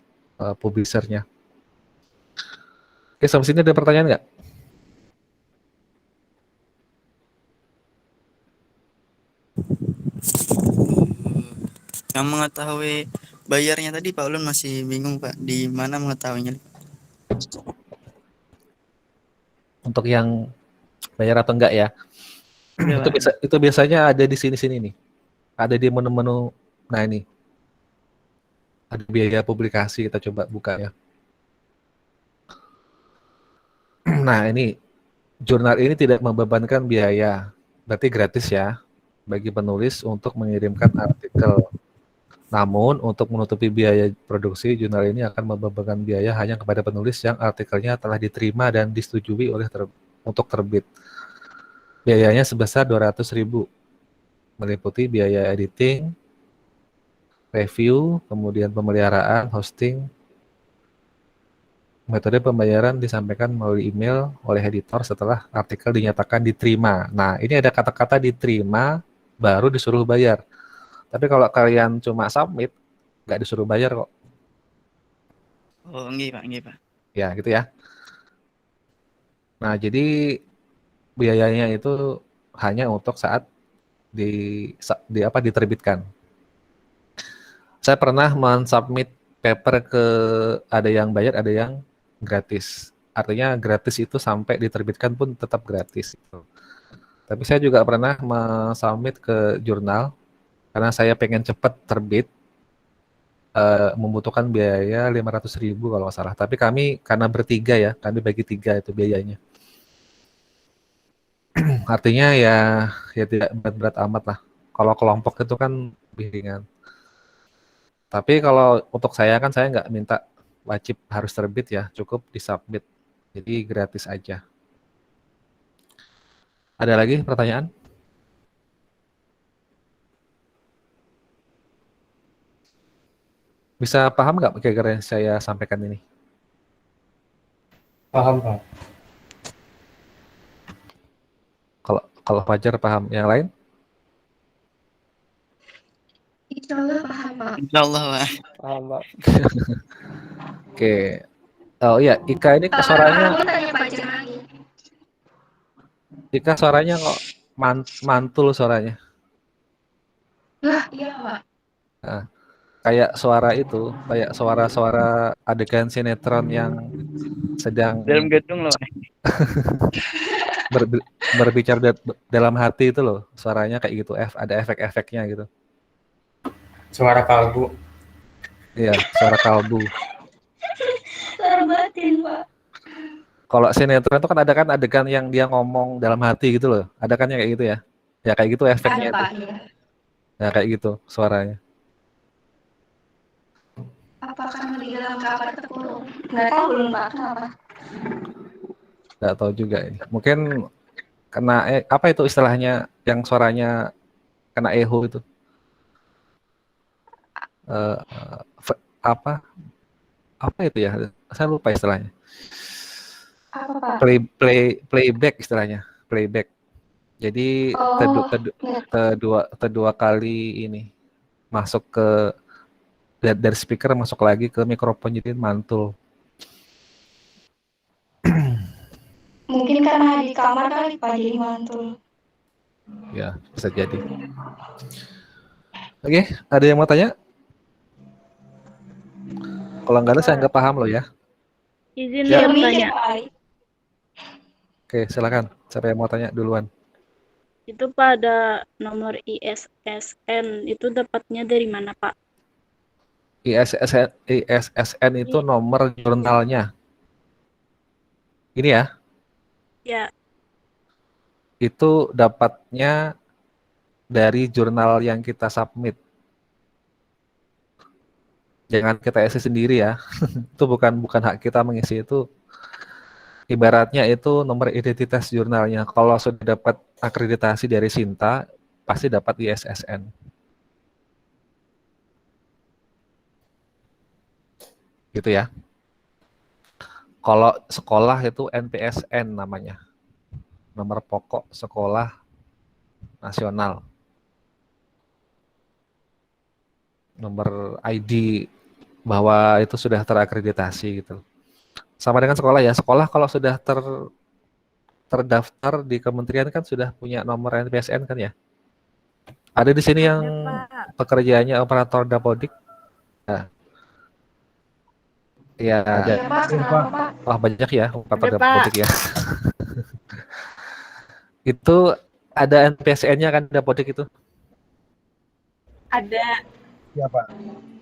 A: publishernya. Oke, sampai sini ada pertanyaan nggak?
E: Yang mengetahui bayarnya tadi Pak Ulun masih bingung Pak, di mana mengetahuinya?
A: Untuk yang bayar atau enggak ya?
E: Iya, Pak.
A: Itu biasanya ada di sini-sini nih. Ada di menu-menu. Nah ini. Ada biaya publikasi, kita coba buka ya. Nah ini. Jurnal ini tidak membebankan biaya. Berarti gratis ya. Bagi penulis untuk mengirimkan artikel. Namun untuk menutupi biaya produksi, jurnal ini akan membebankan biaya hanya kepada penulis yang artikelnya telah diterima dan disetujui untuk terbit. Biayanya sebesar 200.000, meliputi biaya editing, review, kemudian pemeliharaan, hosting. Metode pembayaran disampaikan melalui email oleh editor setelah artikel dinyatakan diterima. Nah, ini ada kata-kata diterima, baru disuruh bayar. Tapi kalau kalian cuma submit, nggak disuruh bayar kok.
E: Oh, enggak Pak, enggak Pak.
A: Ya, gitu ya. Nah, jadi biayanya itu hanya untuk saat diterbitkan. Saya pernah mensubmit paper ke ada yang bayar, ada yang gratis. Artinya gratis itu sampai diterbitkan pun tetap gratis. Tapi saya juga pernah mensubmit ke jurnal karena saya pengen cepat terbit, membutuhkan biaya 500.000 kalau nggak salah. Tapi kami karena bertiga ya, kami bagi 3 itu biayanya. Artinya ya tidak berat-berat amat lah. Kalau kelompok itu kan lebih ringan. Tapi kalau untuk saya kan saya nggak minta wajib harus terbit ya, cukup disubmit. Jadi gratis aja. Ada lagi pertanyaan? Bisa paham nggak kira-kira yang saya sampaikan ini?
B: Paham, Pak.
A: Kalau Fajar paham, yang lain?
C: Insya Allah paham, Pak.
E: Insya Allah Pak.
B: Paham, Pak.
A: Oke. Oh iya, Ika ini suaranya,
C: Aku tanya Fajar lagi.
A: Ika suaranya kok mantul suaranya.
C: Lah, iya, Pak.
A: Nah, kayak suara itu, kayak suara-suara adegan sinetron yang sedang
E: Dalam gedung loh Pak.
A: berbicara dalam hati itu loh, suaranya kayak gitu, ada efek-efeknya gitu.
B: Suara kalbu.
A: Iya, suara kalbu.
C: Suara batin, Pak.
A: Kalau sinetron itu kan adegan yang dia ngomong dalam hati gitu loh. Ada kan yang kayak gitu ya? Ya kayak gitu
C: Ada
A: efeknya itu.
C: Pak, iya.
A: Ya kayak gitu suaranya.
C: Apa karena di dalam kamar terkurung? Nggak tahu belum Pak, kenapa?
A: Nggak tahu juga ini. Mungkin kena apa itu istilahnya yang suaranya kena echo itu? Eh, apa itu ya? Saya lupa istilahnya.
C: Apa Pak?
A: Playback istilahnya. Playback. Jadi
C: Oh,
A: kedua kali ini masuk ke dari speaker masuk lagi ke mikrofon jadi mantul.
C: mungkin karena di kamar kali Pak jadi mantul.
A: Ya, bisa jadi. Oke, ada yang mau tanya? Kalau nggak ada saya nggak paham loh ya.
D: Izin
A: Ya.
D: mau
C: Diam aja
D: tanya.
C: Pak Ali.
A: Oke, silakan. Siapa yang mau tanya duluan?
D: Itu pada nomor ISSN itu dapatnya dari mana, Pak?
A: ISSN itu nomor jurnalnya. Ini ya,
D: Ya,
A: itu dapatnya dari jurnal yang kita submit. Jangan kita isi sendiri ya. Itu bukan hak kita mengisi itu. Ibaratnya itu nomor identitas jurnalnya. Kalau sudah dapat akreditasi dari Sinta, pasti dapat ISSN. Gitu ya. Kalau sekolah itu NPSN namanya. Nomor pokok sekolah nasional. Nomor ID bahwa itu sudah terakreditasi gitu. Sama dengan sekolah ya. Sekolah kalau sudah terdaftar di kementerian kan sudah punya nomor NPSN kan ya. Ada di sini yang pekerjaannya operator dapodik. Nah, ya,
C: Iya Pak, kenapa Pak?
A: wah banyak ya operator
D: Ada,
A: dapodik ya. Itu ada NPSN-nya kan dapodik itu.
D: ada.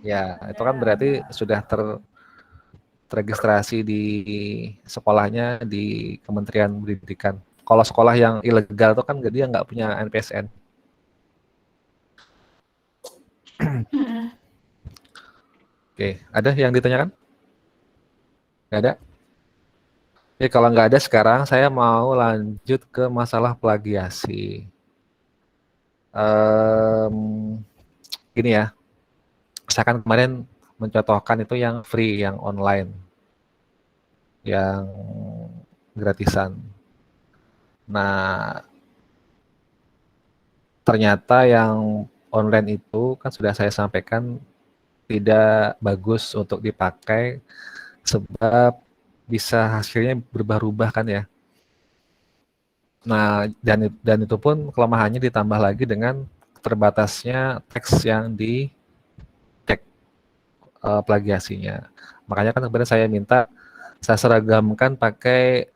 A: Ya, itu kan berarti sudah terregistrasi di sekolahnya di Kementerian Pendidikan. Kalau sekolah yang ilegal itu kan dia nggak punya NPSN. Oke, ada yang ditanyakan? Nggak ada? Oke, kalau nggak ada sekarang saya mau lanjut ke masalah plagiasi. Gini ya, saya kan kemarin mencontohkan itu yang free, yang online, yang gratisan. Nah, ternyata yang online itu kan sudah saya sampaikan tidak bagus untuk dipakai sebab bisa hasilnya berubah-ubah kan ya. Nah, dan itu pun kelemahannya ditambah lagi dengan terbatasnya teks yang di tag plagiasinya. Makanya kan kemudian saya minta saya seragamkan pakai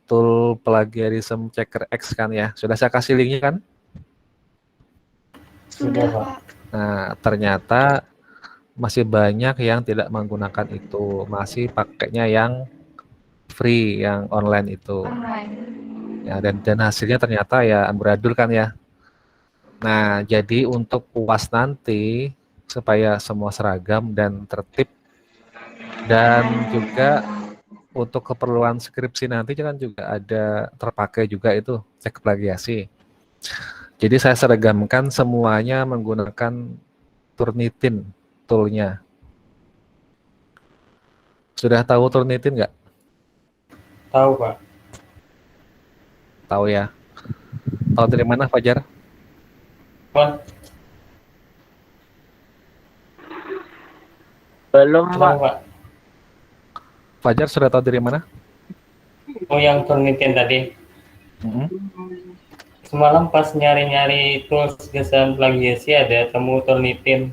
A: tool plagiarism checker X kan ya. Sudah saya kasih linknya kan?
C: Sudah Pak.
A: Nah, ternyata masih banyak yang tidak menggunakan itu, masih pakainya yang free, yang online itu.
C: Online.
A: Ya, dan hasilnya ternyata ya amburadul kan ya. Nah, jadi untuk UAS nanti supaya semua seragam dan tertib dan juga untuk keperluan skripsi nanti kan juga ada terpakai juga itu cek plagiasi. Jadi saya seragamkan semuanya menggunakan Turnitin toolnya. Sudah tahu Turnitin nggak?
B: Tahu, Pak.
A: Tahu ya. Tahu dari mana Fajar?
B: Pak,
H: Belum,
B: tahu, Pak.
A: Fajar sudah tahu dari mana?
B: Oh, yang Turnitin tadi. Semalam pas nyari-nyari tools desain plagiasi ada temu Turnitin.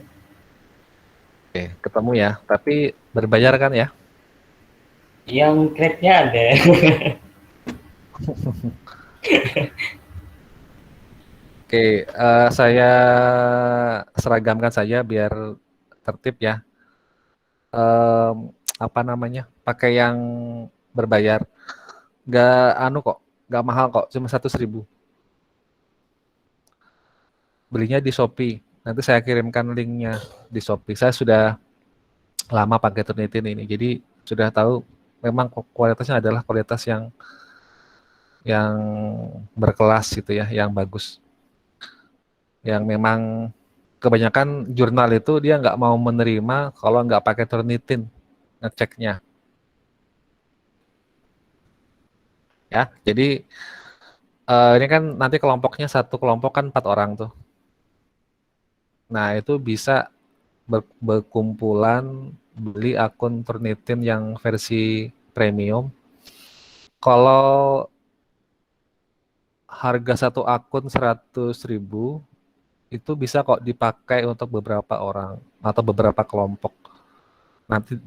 A: Oke, ketemu ya. Tapi berbayar kan ya?
B: Yang grade-nya ada.
A: Oke, saya seragamkan saja biar tertib ya. Apa namanya? Pakai yang berbayar. Nggak kok, nggak mahal kok, cuma 100.000. Belinya di Shopee. Nanti saya kirimkan linknya di Shopee. Saya sudah lama pakai Turnitin ini, jadi sudah tahu memang kualitasnya adalah kualitas yang berkelas gitu ya, yang bagus. Yang memang kebanyakan jurnal itu dia nggak mau menerima kalau nggak pakai Turnitin ngeceknya. Ya, jadi ini kan nanti kelompoknya satu kelompok kan 4 orang tuh. Nah, itu bisa berkumpulan beli akun Turnitin yang versi premium. Kalau harga satu akun 100.000 itu bisa kok dipakai untuk beberapa orang atau beberapa kelompok. Nanti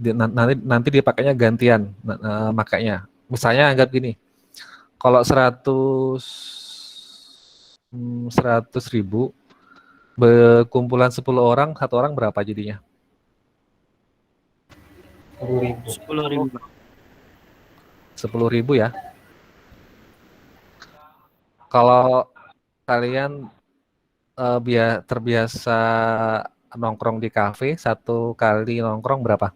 A: dipakainya gantian makanya. Misalnya anggap gini, kalau 100.000 berkumpulan 10 orang, satu orang berapa jadinya?
B: 10.000.
E: 10.000 Pak.
A: 10.000 ya. Kalau kalian terbiasa nongkrong di kafe, satu kali nongkrong berapa?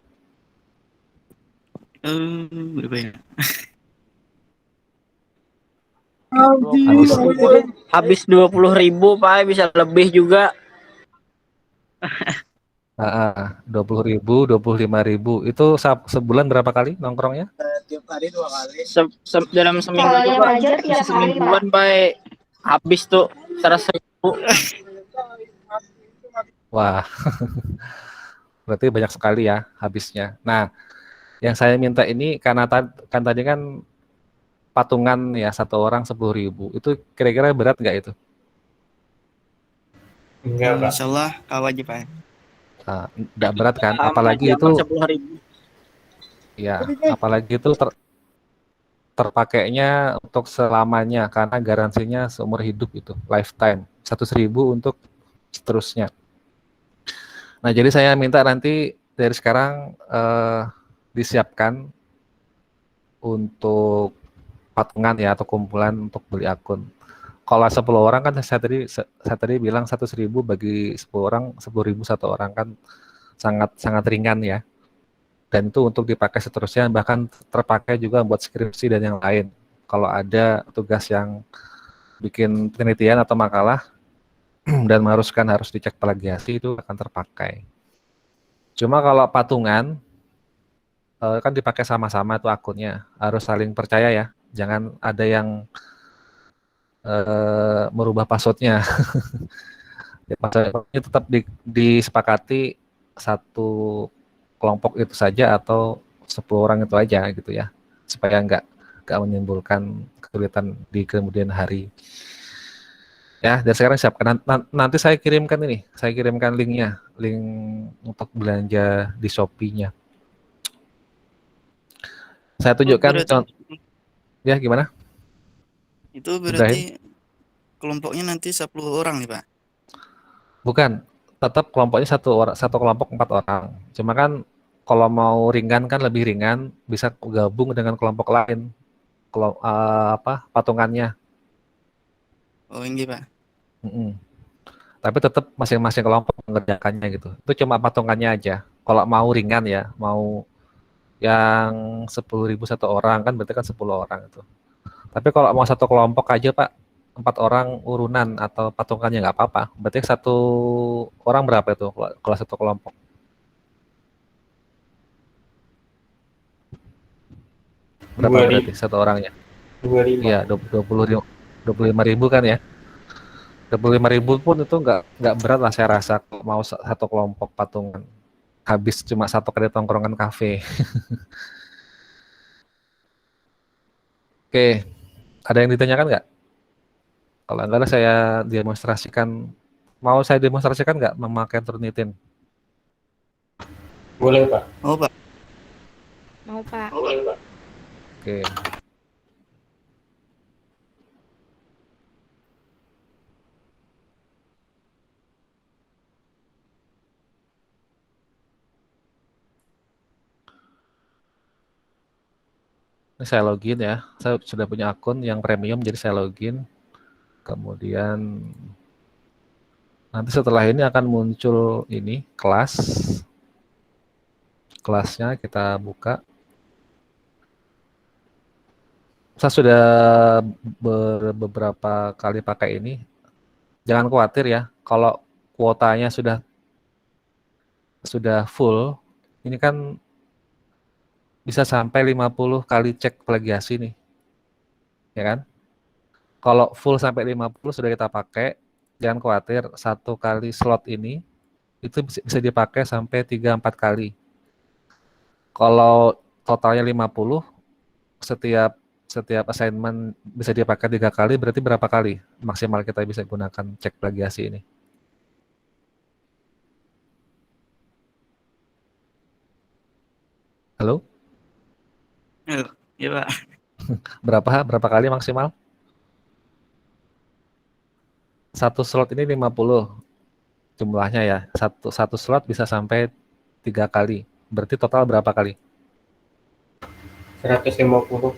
E: Berapa ya?
A: Habis
H: Habis 20.000 Pak, bisa lebih juga.
A: 20.000, 25.000 itu sebulan berapa kali nongkrongnya?
H: Tiap hari 2 kali. Dalam seminggu
C: Kalau
H: tuh
C: yang
H: Pak,
C: wajar
H: bisa
C: tiap hari,
H: semingguan Pak. Habis tuh 100.000.
A: Wah, berarti banyak sekali ya habisnya. Nah, yang saya minta ini karena kan tadi kan patungan ya, satu orang 10.000. Itu kira-kira berat nggak itu?
B: Enggak, Pak.
E: Insya Allah kawah aja Pak.
A: Nggak berat kan? Apalagi itu
H: 10.000.
A: ya, apalagi itu terpakainya untuk selamanya karena garansinya seumur hidup itu, lifetime. 100.000 untuk seterusnya. Nah, jadi saya minta nanti dari sekarang disiapkan untuk patungan ya atau kumpulan untuk beli akun. Kalau 10 orang kan saya tadi bilang 100.000 bagi 10 orang, 10.000 satu orang kan sangat sangat ringan ya. Dan itu untuk dipakai seterusnya, bahkan terpakai juga buat skripsi dan yang lain. Kalau ada tugas yang bikin penelitian atau makalah dan harus dicek plagiasi, itu akan terpakai. Cuma kalau patungan kan dipakai sama-sama tuh akunnya, harus saling percaya ya. Jangan ada yang merubah passwordnya. Ya, passwordnya tetap disepakati satu kelompok itu saja atau 10 orang itu aja gitu ya, supaya nggak menimbulkan kesulitan di kemudian hari. Ya, dan sekarang siapkan. Nanti saya kirimkan linknya, link untuk belanja di Shopee-nya. Saya tunjukkan
E: Berarti
A: ya gimana?
E: itu
A: Ibrahim?
E: berarti kelompoknya nanti 10 orang nih Pak.
A: Bukan, tetap kelompoknya satu kelompok 4 orang. Cuma kan kalau mau ringan kan lebih ringan, bisa gabung dengan kelompok lain. Kalau patungannya.
E: Oh ini Pak.
A: Mm-mm. Tapi tetap masing-masing kelompok mengerjakannya gitu. Itu cuma patungannya aja. Kalau mau ringan ya, mau yang 10.000 satu orang kan berarti kan 10 orang itu. Tapi kalau mau satu kelompok aja Pak, 4 orang urunan atau patungannya nggak apa-apa. Berarti satu orang berapa itu kalau satu kelompok? Berapa
B: 2.000.
A: berarti satu orangnya?
B: 25.
A: Iya, 25.000 kan ya. 25.000 pun itu nggak berat lah saya rasa kalau mau satu kelompok patungan. Habis cuma satu kali tongkrongan kafe. Oke, ada yang ditanyakan nggak? Kalau enggak lah saya demonstrasikan. Mau saya demonstrasikan nggak memakai Turnitin?
B: Boleh, Pak.
E: Oh Pak.
D: Mau Pak.
B: Boleh, Pak.
A: Oke. Ini saya login ya. Saya sudah punya akun yang premium, jadi saya login. Kemudian nanti setelah ini akan muncul ini kelas. Kelasnya kita buka. Saya sudah beberapa kali pakai ini. Jangan khawatir ya, kalau kuotanya sudah full, ini kan bisa sampai 50 kali cek plagiasi nih. Ya kan? Kalau full sampai 50 sudah kita pakai, jangan khawatir, satu kali slot ini itu bisa dipakai sampai 3-4 kali. Kalau totalnya 50, setiap assignment bisa dipakai 3 kali, berarti berapa kali maksimal kita bisa gunakan cek plagiasi ini? Halo?
E: Halo, ya Pak.
A: Berapa kali maksimal? Satu slot ini 50 jumlahnya ya. Satu slot bisa sampai 3 kali. Berarti total berapa kali?
B: 150.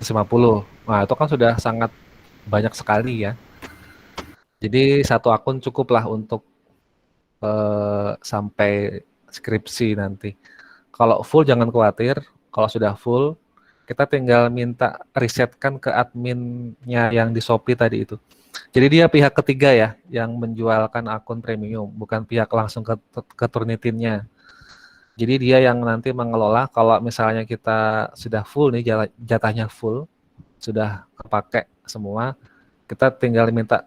A: 150. Nah, itu kan sudah sangat banyak sekali ya. Jadi satu akun cukuplah untuk sampai skripsi nanti. Kalau full jangan khawatir, kalau sudah full kita tinggal minta resetkan ke adminnya yang di Shopee tadi itu. Jadi dia pihak ketiga ya yang menjualkan akun premium, bukan pihak langsung ke Turnitinnya. Jadi dia yang nanti mengelola kalau misalnya kita sudah full nih, jatahnya full, sudah kepake semua, kita tinggal minta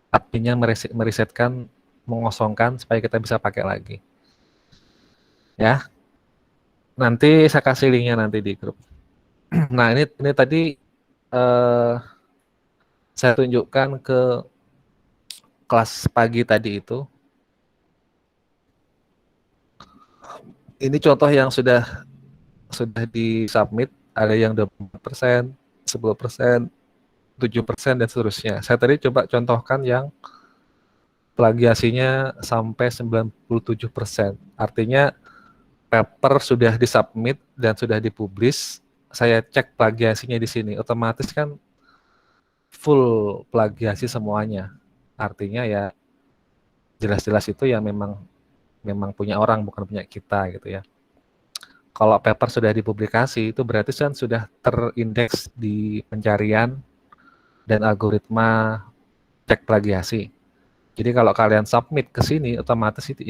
A: adminnya meresetkan, mengosongkan supaya kita bisa pakai lagi. Ya. Nanti saya kasih linknya nanti di grup. Nah, ini tadi saya tunjukkan ke kelas pagi tadi itu. Ini contoh yang sudah disubmit, ada yang 20%, 10%, 7%, dan seterusnya. Saya tadi coba contohkan yang plagiasinya sampai 97%. Artinya paper sudah disubmit dan sudah dipublish, saya cek plagiasinya di sini, otomatis kan full plagiasi semuanya. Artinya ya jelas-jelas itu ya memang punya orang, bukan punya kita gitu ya. Kalau paper sudah dipublikasi itu berarti kan sudah terindeks di pencarian dan algoritma cek plagiasi. Jadi kalau kalian submit ke sini otomatis itu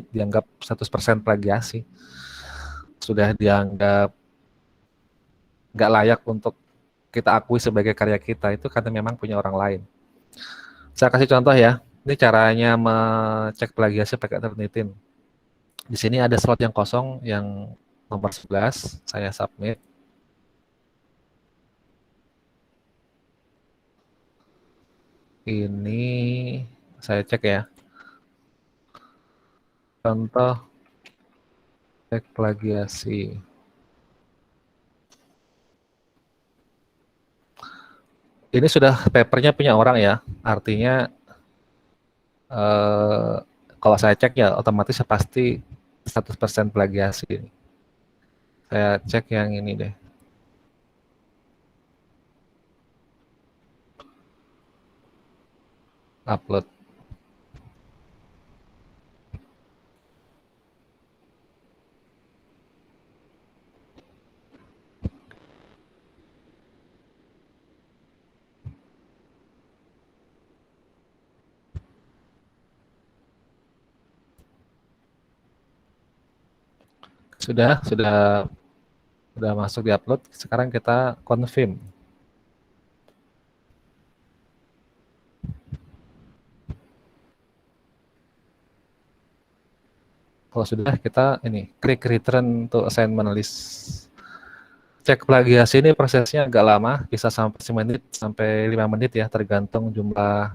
A: dianggap 100% plagiasi. Sudah dianggap nggak layak untuk kita akui sebagai karya kita, itu karena memang punya orang lain. Saya kasih contoh ya. Ini caranya mengecek plagiasi pakai Turnitin. Di sini ada slot yang kosong yang nomor 11, saya submit. Ini saya cek ya. Contoh cek plagiasi. Ini sudah papernya punya orang ya. Artinya kalau saya cek ya otomatis pasti 100% plagiasi. Saya cek yang ini deh. Upload. Sudah masuk di upload. Sekarang kita confirm. Kalau sudah, kita ini klik return to assignment list. Cek plagiasi ini prosesnya agak lama, bisa sampai 1 menit sampai 5 menit ya, tergantung jumlah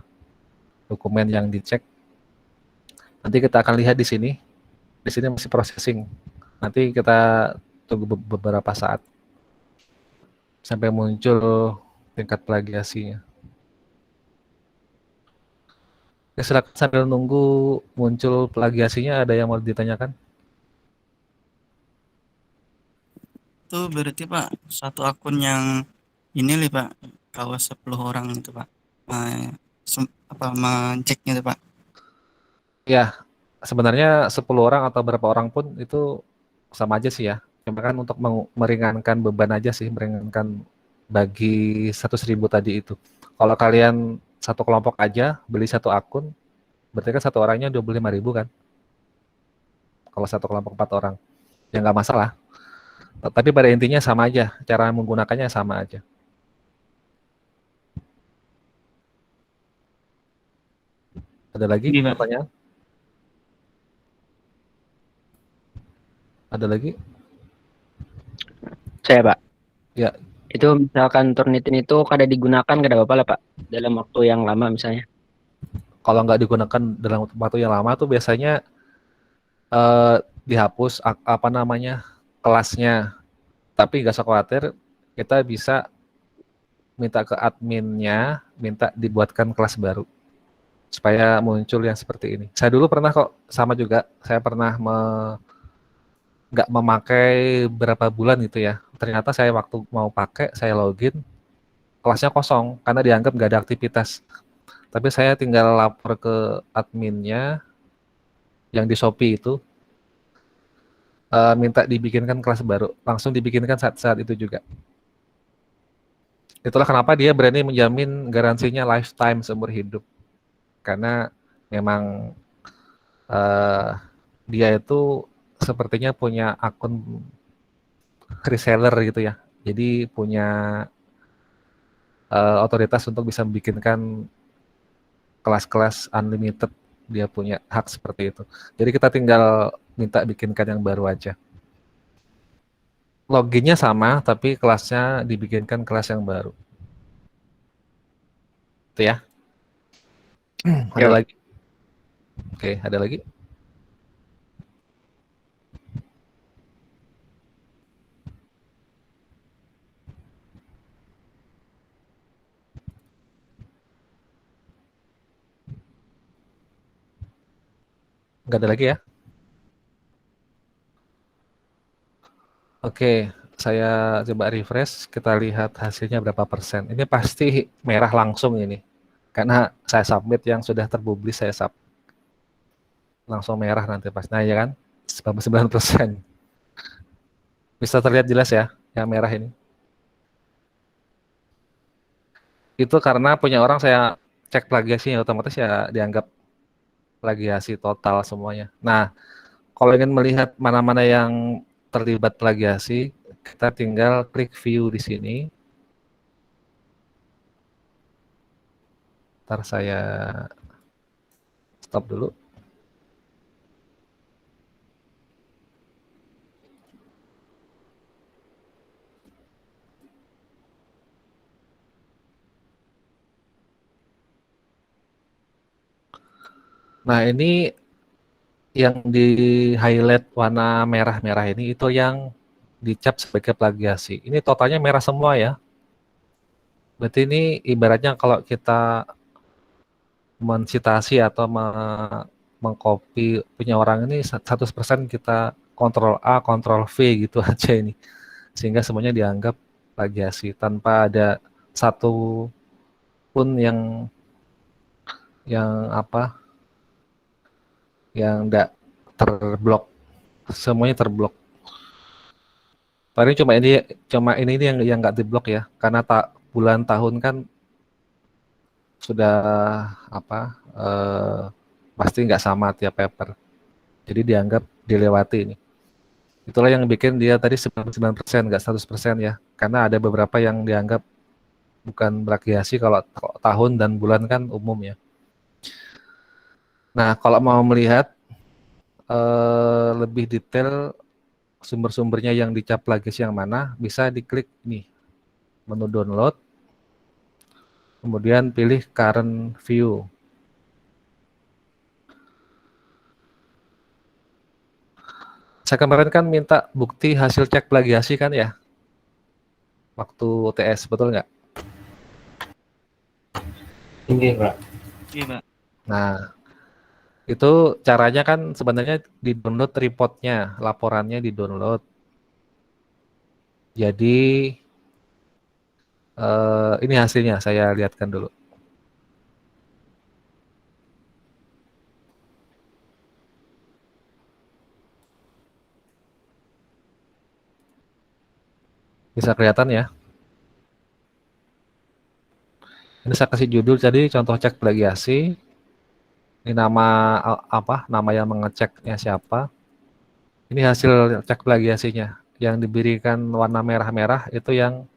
A: dokumen yang dicek. Nanti kita akan lihat di sini. Di sini masih processing. Nanti kita tunggu beberapa saat sampai muncul tingkat plagiasinya. Ya, silakan sambil nunggu muncul plagiasinya, ada yang mau ditanyakan?
E: itu berarti Pak satu akun yang ini nih Pak, kalau 10 orang itu Pak. Menceknya itu Pak.
A: Ya, sebenarnya 10 orang atau berapa orang pun itu sama aja sih ya. Cuma kan untuk meringankan beban aja sih, meringankan bagi 100.000 tadi itu. Kalau kalian satu kelompok aja beli satu akun, berarti kan satu orangnya 25.000 kan. Kalau satu kelompok 4 orang, ya nggak masalah. Tapi pada intinya sama aja, cara menggunakannya sama aja. Ada lagi
H: Iya, Pak.
A: pertanyaan? Ada lagi?
H: Saya, Pak.
A: Ya.
H: Itu misalkan Turnitin itu kada digunakan kada apa-apa lah, Pak. Dalam waktu yang lama misalnya.
A: Kalau nggak digunakan dalam waktu yang lama tuh biasanya dihapus apa namanya kelasnya. Tapi nggak usah khawatir, kita bisa minta ke adminnya, minta dibuatkan kelas baru supaya muncul yang seperti ini. Saya dulu pernah kok sama juga, saya pernah nggak memakai berapa bulan gitu ya. Ternyata saya waktu mau pakai, saya login, kelasnya kosong karena dianggap nggak ada aktivitas. Tapi saya tinggal lapor ke adminnya yang di Shopee itu, minta dibikinkan kelas baru, langsung dibikinkan saat itu juga. Itulah kenapa dia berani menjamin garansinya lifetime seumur hidup, karena memang dia itu sepertinya punya akun reseller gitu ya, jadi punya otoritas untuk bisa membikinkan kelas-kelas unlimited, dia punya hak seperti itu. Jadi kita tinggal minta bikinkan yang baru aja. Loginnya sama, tapi kelasnya dibikinkan kelas yang baru. Itu ya. Ada lagi? Oke, ada lagi? Nggak ada lagi ya? Oke, saya coba refresh, kita lihat hasilnya berapa persen. Ini pasti merah langsung ini, karena saya submit yang sudah terpublish, saya submit. Langsung merah nanti pas. Nah ya kan, 99%. Bisa terlihat jelas ya, yang merah ini. Itu karena punya orang saya cek plagiasinya, otomatis ya dianggap plagiasi total semuanya. Nah, kalau ingin melihat mana-mana yang terlibat plagiasi, kita tinggal klik view di sini. Ntar saya stop dulu. Nah, ini yang di highlight warna merah-merah ini itu yang dicap sebagai plagiasi. Ini totalnya merah semua ya. Berarti ini ibaratnya kalau kita mensitasi atau mengcopy punya orang ini 100% kita Ctrl A, Ctrl V gitu aja ini. Sehingga semuanya dianggap plagiasi tanpa ada satu pun yang apa? Yang enggak terblok. Semuanya terblok. Paling cuma ini yang nggak diblok ya, karena bulan tahun kan sudah apa pasti nggak sama tiap paper, jadi dianggap dilewati ini. Itulah yang bikin dia tadi 99% nggak 100% ya, karena ada beberapa yang dianggap bukan plagiasi kalau tahun dan bulan kan umum ya. Nah kalau mau melihat lebih detail sumber-sumbernya yang dicap plagiasi yang mana, bisa diklik nih menu download, kemudian pilih current view. Saya kemarin kan minta bukti hasil cek plagiasi kan ya, waktu UTS, betul nggak?
B: Iya, Pak.
E: Iya Pak.
A: Nah, itu caranya kan sebenarnya di download reportnya, laporannya di download. Jadi ini hasilnya, saya lihatkan dulu. Bisa kelihatan ya? Ini saya kasih judul tadi contoh cek plagiasi. Ini nama apa? Nama yang mengeceknya siapa? Ini hasil cek plagiasinya. Yang diberikan warna merah-merah itu yang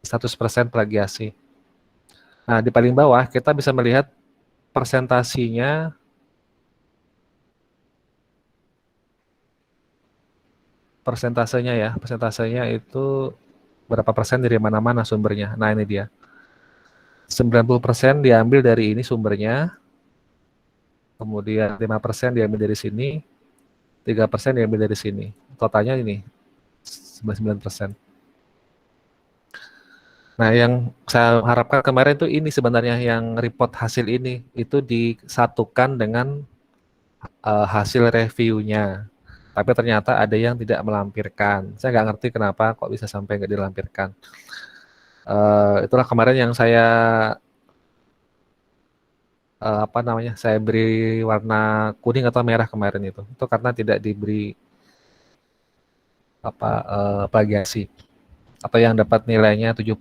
A: 100% plagiasi. Nah, di paling bawah kita bisa melihat persentasinya. Persentasenya ya, persentasenya itu berapa persen dari mana-mana sumbernya. Nah, ini dia. 90% diambil dari ini sumbernya, kemudian 5% diambil dari sini, 3% diambil dari sini. Totalnya ini 99%. Nah, yang saya harapkan kemarin itu ini sebenarnya yang report hasil ini itu disatukan dengan hasil reviewnya. Tapi ternyata ada yang tidak melampirkan. Saya nggak ngerti kenapa kok bisa sampai nggak dilampirkan. Itulah kemarin yang saya apa namanya, saya beri warna kuning atau merah kemarin itu karena tidak diberi apa plagiasi atau yang dapat nilainya 70.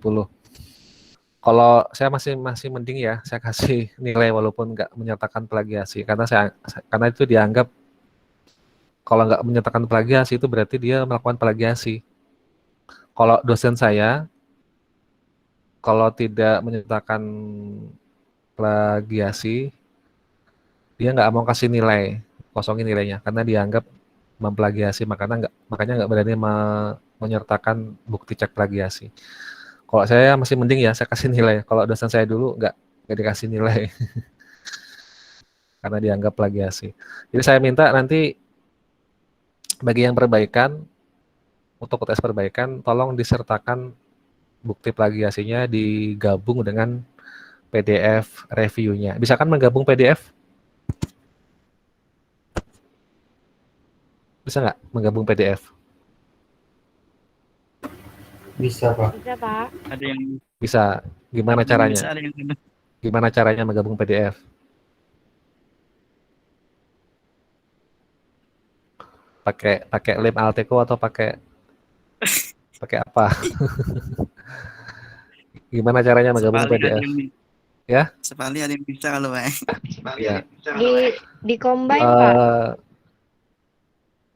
A: Kalau saya masih mending ya, saya kasih nilai walaupun nggak menyatakan plagiasi karena itu dianggap kalau nggak menyatakan plagiasi itu berarti dia melakukan plagiasi. Kalau dosen saya kalau tidak menyatakan plagiasi, dia nggak mau kasih nilai, kosongin nilainya karena dianggap memplagiasi, makanya nggak berani menyertakan bukti cek plagiasi. Kalau saya masih mending ya, saya kasih nilai. Kalau dosen saya dulu nggak dikasih nilai karena dianggap plagiasi. Jadi saya minta nanti bagi yang perbaikan, untuk UTS perbaikan, tolong disertakan bukti plagiasinya digabung dengan PDF reviewnya. Bisa kan menggabung PDF? Bisa nggak menggabung PDF?
B: Bisa, Pak.
D: Bisa, Pak.
E: Ada yang
A: Bisa. Gimana caranya?
E: bisa, ada yang tidak.
A: Gimana caranya menggabung PDF? Pakai lem Alteco atau pakai apa? Gimana caranya menggabung
E: Sepali ada
A: PDF?
E: yang
A: Ya?
E: Sepali ada yang bisa kalau Pak.
A: Ya.
C: Di combine, Pak.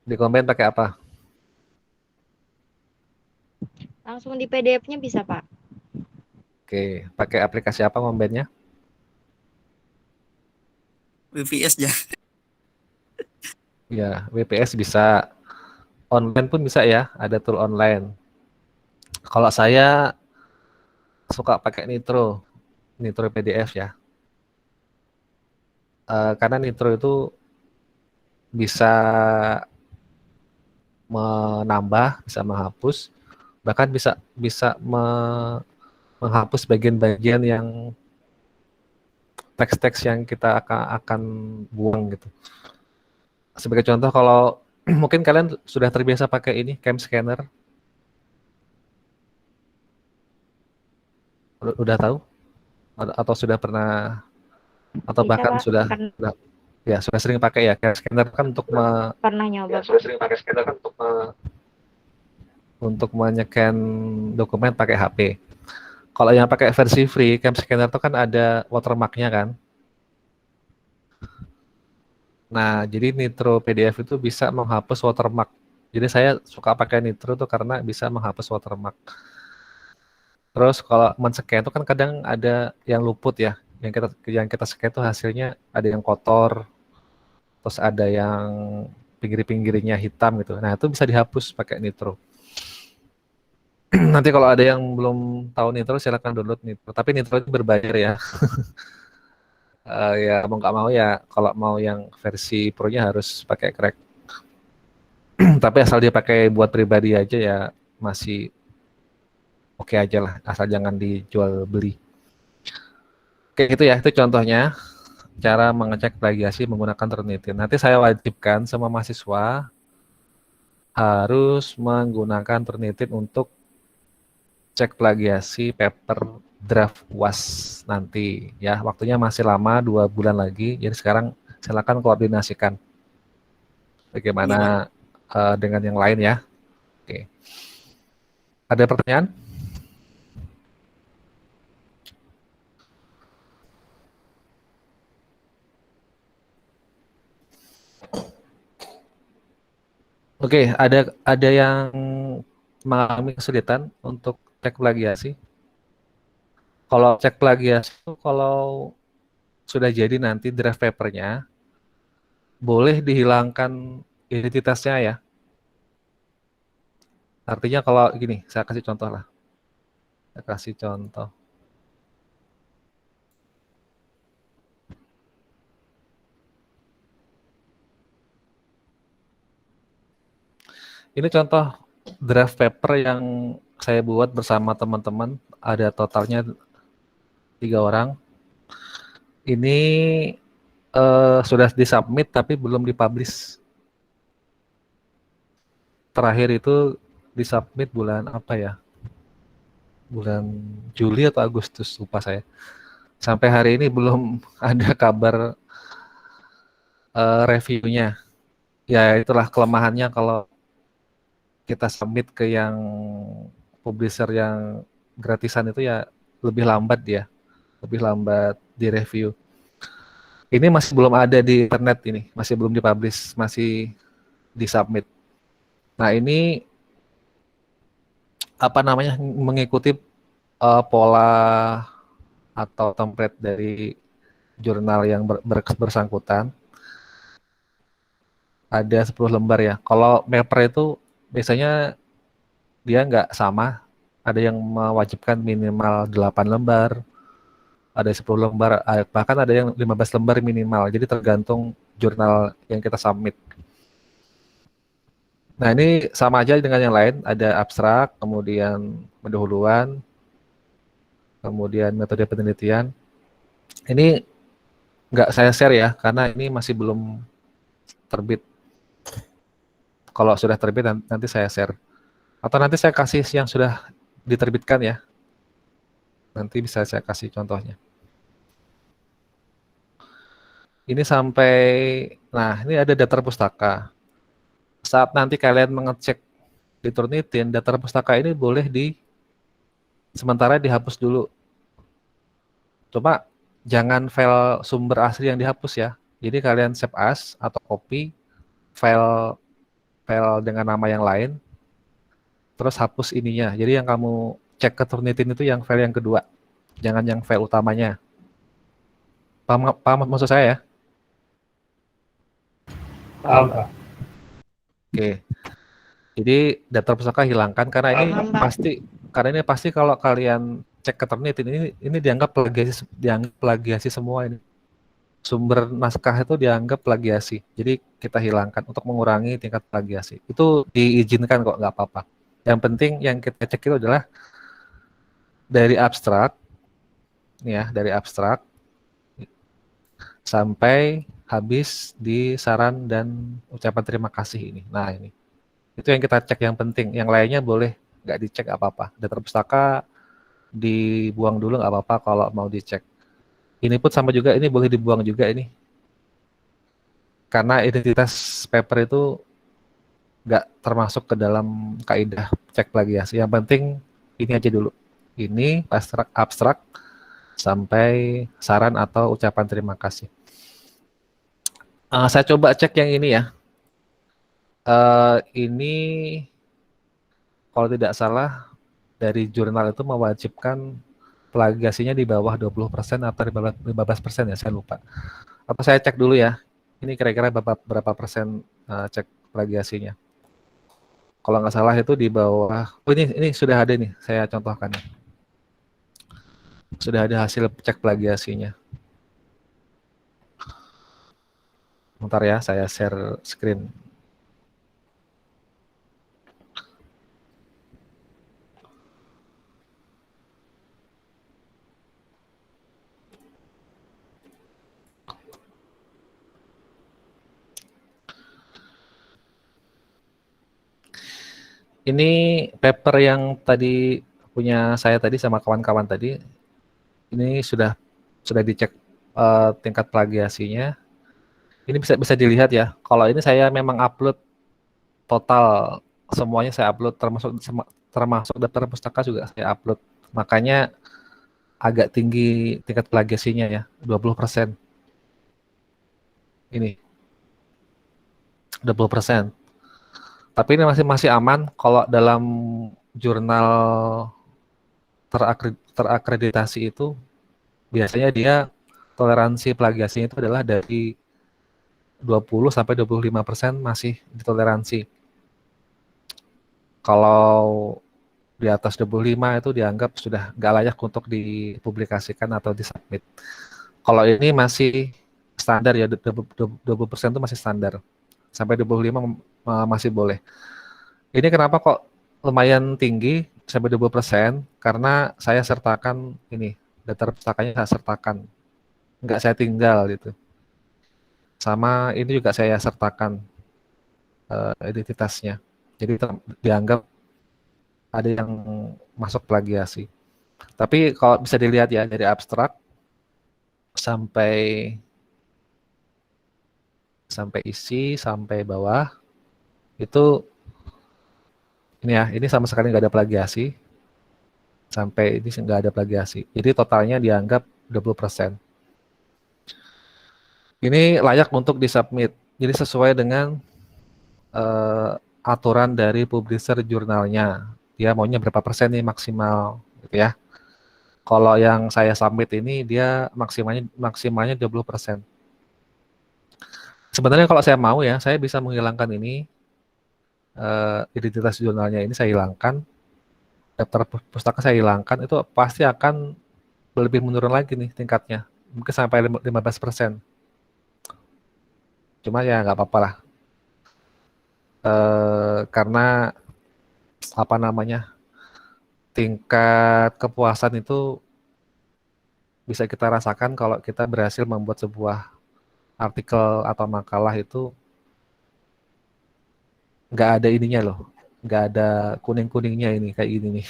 A: Di-combine pakai apa?
C: Langsung di PDF-nya bisa, Pak.
A: Oke, pakai aplikasi apa combine-nya?
E: WPS ya.
A: Ya, WPS bisa. Online pun bisa ya, ada tool online. Kalau saya suka pakai Nitro PDF ya. Karena Nitro itu bisa menambah, bisa menghapus, bahkan bisa menghapus bagian-bagian yang teks-teks yang kita akan buang gitu. Sebagai contoh, kalau mungkin kalian sudah terbiasa pakai ini, Cam Scanner. Udah tahu? Atau sudah pernah, atau
C: Bisa,
A: bahkan
C: Pak.
A: sudah sering pakai ya. Cam Scanner kan
C: Pernah nyoba, Pak.
A: sudah sering pakai scanner kan untuk menyekan dokumen pakai HP. Kalau yang pakai versi free, Cam Scanner itu kan ada watermark-nya kan. Nah, jadi Nitro PDF itu bisa menghapus watermark. Jadi saya suka pakai Nitro tuh karena bisa menghapus watermark. Terus kalau men-scan itu kan kadang ada yang luput ya. Yang kita scan itu hasilnya ada yang kotor, terus ada yang pinggir-pinggirnya hitam gitu. Nah, itu bisa dihapus pakai Nitro. Nanti kalau ada yang belum tahu Nitro, silakan download Nitro. Tapi Nitro itu berbayar ya. Ya mau nggak mau ya, kalau mau yang versi Pro-nya harus pakai crack. Tapi asal dia pakai buat pribadi aja ya masih oke aja lah, asal jangan dijual beli. Oke, itu ya, itu contohnya cara mengecek plagiasi menggunakan Turnitin. Nanti saya wajibkan semua mahasiswa harus menggunakan Turnitin untuk cek plagiasi paper draft UAS nanti ya. Waktunya masih lama, 2 bulan lagi. Jadi sekarang silakan koordinasikan bagaimana dengan yang lain ya. Oke. Ada pertanyaan? Oke, ada yang mengalami kesulitan untuk cek plagiasi. Kalau cek plagiasi itu kalau sudah jadi nanti draft papernya, boleh dihilangkan identitasnya ya. Artinya kalau gini, saya kasih contoh lah. Saya kasih contoh. Ini contoh draft paper yang saya buat bersama teman-teman. Ada totalnya 3 orang. Ini sudah disubmit tapi belum dipublish. Terakhir itu disubmit bulan apa ya? Bulan Juli atau Agustus, lupa saya. Sampai hari ini belum ada kabar reviewnya. Ya itulah kelemahannya kalau kita submit ke yang publisher yang gratisan itu ya lebih lambat dia, lebih lambat di review. Ini masih belum ada di internet ini, masih belum dipublish, masih disubmit. Nah ini apa namanya mengikuti pola atau template dari jurnal yang bersangkutan. Ada 10 lembar ya. Kalau paper itu biasanya dia nggak sama. Ada yang mewajibkan minimal 8 lembar, ada 10 lembar, bahkan ada yang 15 lembar minimal. Jadi tergantung jurnal yang kita submit. Nah ini sama aja dengan yang lain, ada abstrak, kemudian pendahuluan, kemudian metode penelitian. Ini nggak saya share ya, karena ini masih belum terbit. Kalau sudah terbit nanti saya share. Atau nanti saya kasih yang sudah diterbitkan ya. Nanti bisa saya kasih contohnya. Ini sampai, nah ini ada daftar pustaka. Saat nanti kalian mengecek di Turnitin, daftar pustaka ini boleh sementara dihapus dulu. Coba jangan file sumber asli yang dihapus ya. Jadi kalian save as atau copy file dengan nama yang lain, terus hapus ininya. Jadi yang kamu cek ke Turnitin itu yang file yang kedua, jangan yang file utamanya. Paham maksud saya ya?
B: Paham, Pak.
A: Oke. Jadi daftar pustaka hilangkan karena ini pasti kalau kalian cek ke Turnitin ini dianggap plagiasi semua ini. Sumber naskah itu dianggap plagiasi. Jadi kita hilangkan untuk mengurangi tingkat plagiasi. Itu diizinkan kok, nggak apa-apa. Yang penting yang kita cek itu adalah dari abstrak, ya, dari abstrak sampai habis di saran dan ucapan terima kasih ini. Nah ini, itu yang kita cek yang penting. Yang lainnya boleh nggak dicek apa-apa. Daftar pustaka dibuang dulu nggak apa-apa kalau mau dicek. Ini pun sama juga, ini boleh dibuang juga ini. Karena identitas paper itu nggak termasuk ke dalam kaidah cek plagiasi. Yang penting ini aja dulu. Ini abstrak sampai saran atau ucapan terima kasih. Saya coba cek yang ini ya. Ini kalau tidak salah dari jurnal itu mewajibkan plagiasinya di bawah 20% atau 15% ya, saya lupa. Atau saya cek dulu ya. Ini kira-kira berapa persen cek plagiasinya. Kalau nggak salah itu di bawah. Oh ini sudah ada nih, saya contohkan. Sudah ada hasil cek plagiasinya. Bentar ya, saya share screen. Ini paper yang tadi punya saya tadi sama kawan-kawan tadi, ini sudah dicek tingkat plagiasinya. Ini bisa bisa dilihat ya. Kalau ini saya memang upload total semuanya saya upload termasuk daftar pustaka juga saya upload. Makanya agak tinggi tingkat plagiasinya ya, 20%. Ini 20%. Tapi ini masih aman kalau dalam jurnal terakreditasi itu biasanya dia toleransi plagiasinya itu adalah dari 20 sampai 25% masih ditoleransi. Kalau di atas 25 itu dianggap sudah nggak layak untuk dipublikasikan atau disubmit. Kalau ini masih standar ya, 20% itu masih standar. Sampai 25 masih boleh. Ini kenapa kok lumayan tinggi sampai 20%? Karena saya sertakan ini, daftar pustakanya saya sertakan. Nggak saya tinggal gitu. Sama ini juga saya sertakan identitasnya. Jadi dianggap ada yang masuk plagiasi. Tapi kalau bisa dilihat ya dari abstrak sampai isi sampai bawah itu ini ya, ini sama sekali nggak ada plagiasi. Sampai ini nggak ada plagiasi. Jadi totalnya dianggap 20%. Ini layak untuk disubmit. Jadi sesuai dengan aturan dari publisher jurnalnya. Dia maunya berapa persen nih maksimal gitu ya. Kalau yang saya submit ini dia maksimalnya 20%. Sebenarnya kalau saya mau ya, saya bisa menghilangkan ini identitas jurnalnya ini saya hilangkan. Daftar pustaka saya hilangkan, itu pasti akan lebih menurun lagi nih tingkatnya. Mungkin sampai 15%. Cuma ya nggak apa-apa lah. Karena apa namanya, tingkat kepuasan itu bisa kita rasakan kalau kita berhasil membuat sebuah artikel atau makalah itu nggak ada ininya loh, nggak ada kuning-kuningnya ini kayak gini nih.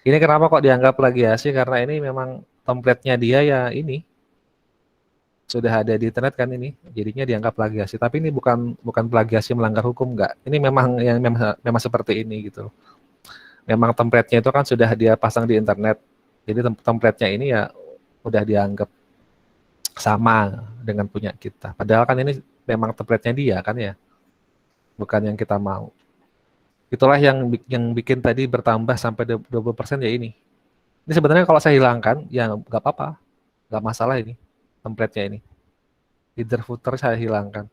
A: Ini kenapa kok dianggap plagiasi? Karena ini memang template-nya dia ya ini sudah ada di internet kan ini, jadinya dianggap plagiasi. Tapi ini bukan plagiasi melanggar hukum, enggak. Ini memang yang memang seperti ini gitu. Memang template-nya itu kan sudah dia pasang di internet. Jadi template-nya ini ya udah dianggap sama dengan punya kita. Padahal kan ini memang template-nya dia kan ya, bukan yang kita mau. Itulah yang bikin tadi bertambah sampai 20% ya ini. Ini sebenarnya kalau saya hilangkan ya nggak apa-apa, nggak masalah ini. Template-nya ini, header footer saya hilangkan,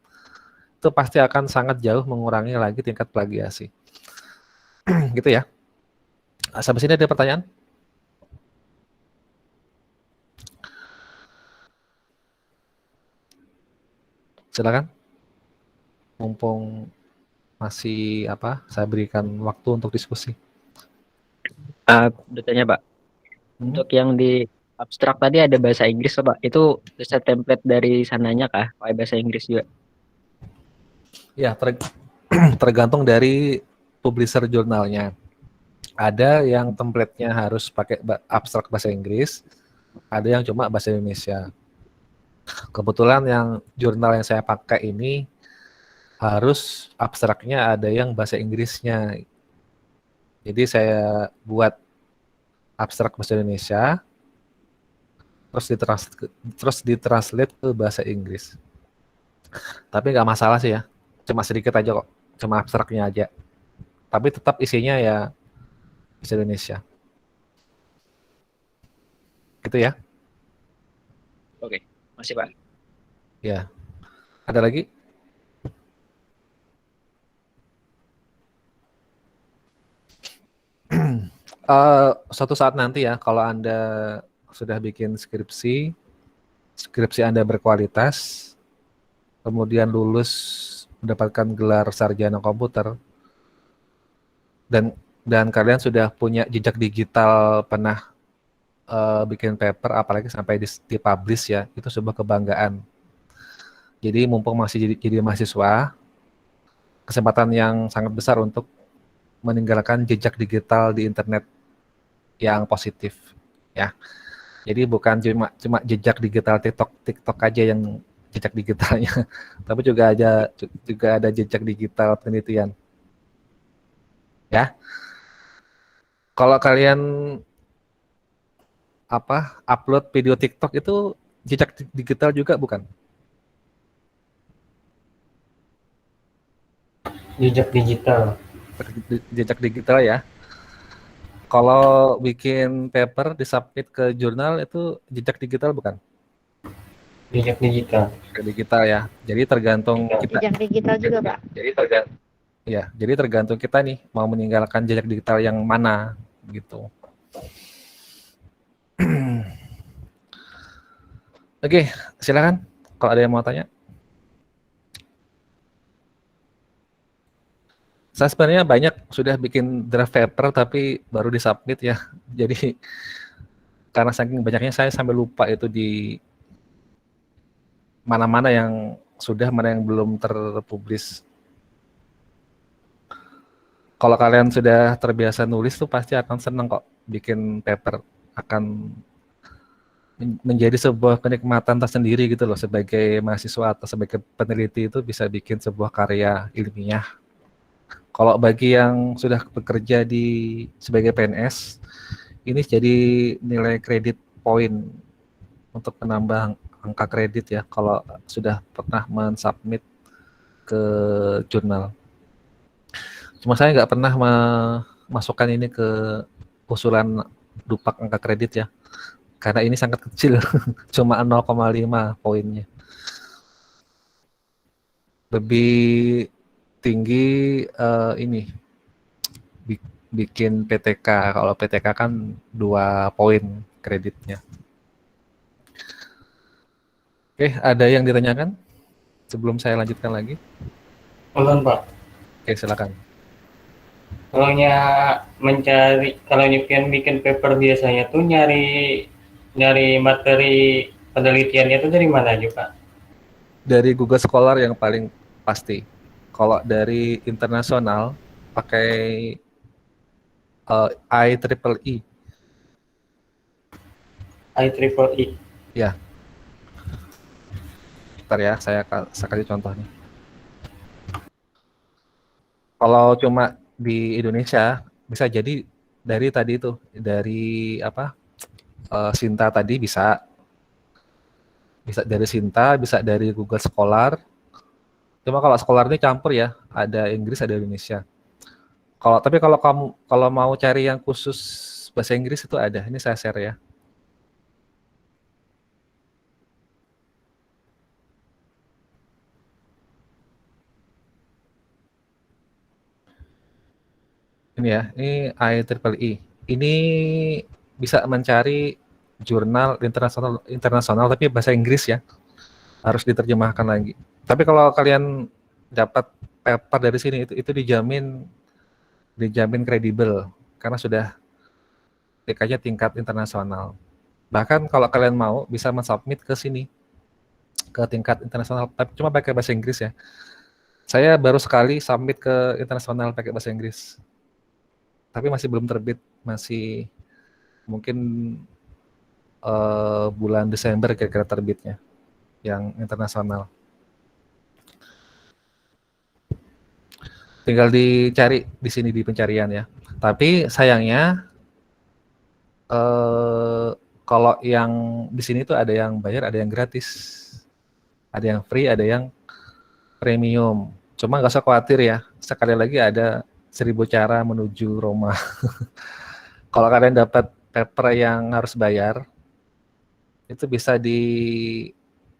A: itu pasti akan sangat jauh mengurangi lagi tingkat plagiasi. Gitu ya. Sampai sini ada pertanyaan? Silakan. Mumpung masih saya berikan waktu untuk diskusi.
H: Bertanya Pak, untuk yang di abstrak tadi ada bahasa Inggris Pak, itu set template dari sananya kah? Pakai bahasa Inggris juga?
A: Ya, tergantung dari publisher jurnalnya. Ada yang template-nya harus pakai abstrak bahasa Inggris, ada yang cuma bahasa Indonesia. Kebetulan yang jurnal yang saya pakai ini harus abstraknya ada yang bahasa Inggrisnya. Jadi saya buat abstrak bahasa Indonesia, terus ditranslate ke bahasa Inggris. Tapi nggak masalah sih ya, cuma sedikit aja kok, cuma abstraknya aja. Tapi tetap isinya ya bahasa Indonesia. Gitu ya.
H: Oke, masih Pak.
A: Ya, ada lagi? Suatu saat nanti ya, kalau Anda sudah bikin skripsi Anda berkualitas, kemudian lulus mendapatkan gelar sarjana komputer, dan kalian sudah punya jejak digital, pernah bikin paper, apalagi sampai dipublish ya, itu sebuah kebanggaan. Jadi mumpung masih jadi mahasiswa, kesempatan yang sangat besar untuk meninggalkan jejak digital di internet yang positif ya. Jadi bukan cuma jejak digital TikTok aja yang jejak digitalnya, tapi juga ada jejak digital penelitian. Ya. Kalau kalian upload video TikTok itu jejak digital juga bukan?
B: Jejak digital.
A: Jejak digital ya. Kalau bikin paper disubmit ke jurnal itu jejak digital bukan?
B: Jejak digital.
A: Jejak digital ya. Jadi tergantung kita.
D: Jejak digital juga, Pak.
A: Jadi tergantung kita nih mau meninggalkan jejak digital yang mana gitu. Oke, silakan kalau ada yang mau tanya. Saya sebenarnya banyak sudah bikin draft paper tapi baru disubmit ya. Jadi karena saking banyaknya saya sampai lupa itu di mana-mana yang sudah, mana yang belum terpublish. Kalau kalian sudah terbiasa nulis tuh pasti akan senang kok bikin paper, akan menjadi sebuah kenikmatan tersendiri gitu loh sebagai mahasiswa atau sebagai peneliti itu bisa bikin sebuah karya ilmiah. Kalau bagi yang sudah bekerja sebagai PNS, ini jadi nilai kredit poin untuk menambah angka kredit ya kalau sudah pernah mensubmit ke jurnal. Cuma saya nggak pernah memasukkan ini ke usulan dupak angka kredit ya, karena ini sangat kecil, cuma 0,5 poinnya. Lebih tinggi ini bikin PTK. Kalau PTK kan 2 poin kreditnya. Oke, ada yang ditanyakan sebelum saya lanjutkan lagi?
B: Belum, Pak.
A: Oke, silakan.
B: Kalau bikin paper biasanya tuh nyari materi penelitiannya itu dari mana aja, Pak?
A: Dari Google Scholar yang paling pasti. Kalau dari internasional pakai IEEE.
B: IEEE.
A: Ya. Bentar ya, saya kasih contohnya. Kalau cuma di Indonesia bisa jadi dari tadi itu, dari Sinta tadi bisa dari Sinta, bisa dari Google Scholar. Cuma kalau Scholar ini campur ya, ada Inggris, ada Indonesia. Tapi kalau mau cari yang khusus bahasa Inggris itu ada. Ini saya share ya. Ini ya, ini IEEE. Ini bisa mencari jurnal internasional tapi bahasa Inggris ya. Harus diterjemahkan lagi. Tapi kalau kalian dapat paper dari sini itu dijamin kredibel karena sudah TK-nya tingkat internasional. Bahkan kalau kalian mau bisa mensubmit ke sini ke tingkat internasional, tapi cuma pakai bahasa Inggris ya. Saya baru sekali submit ke internasional pakai bahasa Inggris. Tapi masih belum terbit, masih mungkin bulan Desember kira-kira terbitnya yang internasional. Tinggal dicari di sini di pencarian ya. Tapi sayangnya kalau yang di sini tuh ada yang bayar, ada yang gratis, ada yang free, ada yang premium. Cuma nggak usah khawatir ya. Sekali lagi ada 1000 cara menuju Roma. Kalau kalian dapat paper yang harus bayar, itu bisa di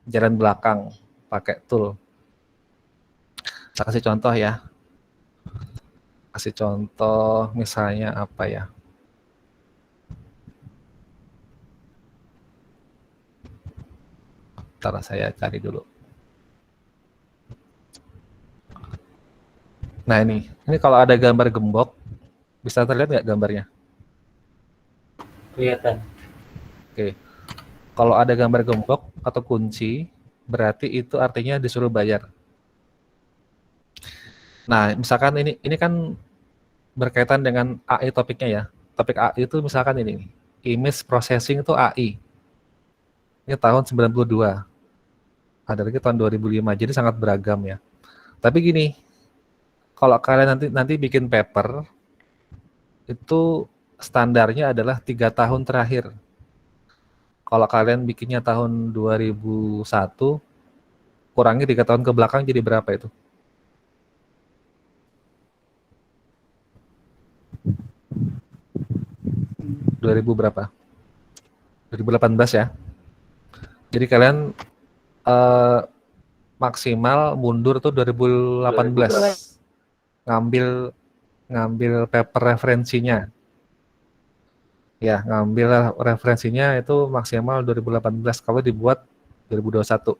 A: jalan belakang pakai tool. Saya kasih contoh ya. Kasih contoh misalnya apa ya? Ntar saya cari dulu. Nah ini kalau ada gambar gembok, bisa terlihat nggak gambarnya?
B: Kelihatan.
A: Oke. Kalau ada gambar gembok atau kunci, berarti itu artinya disuruh bayar. Nah, misalkan ini kan berkaitan dengan AI topiknya ya. topik AI itu misalkan ini nih, image processing itu AI. Ini tahun 92. Ada lagi tahun 2005. Jadi sangat beragam ya. Tapi gini, kalau kalian nanti bikin paper itu standarnya adalah 3 tahun terakhir. Kalau kalian bikinnya tahun 2001, kurangi 3 tahun ke belakang jadi berapa itu? ...2000 berapa? 2018 ya. Jadi kalian maksimal mundur tuh 2018. Ngambil paper referensinya. Ya, ngambil referensinya itu maksimal 2018 kalau dibuat 2021.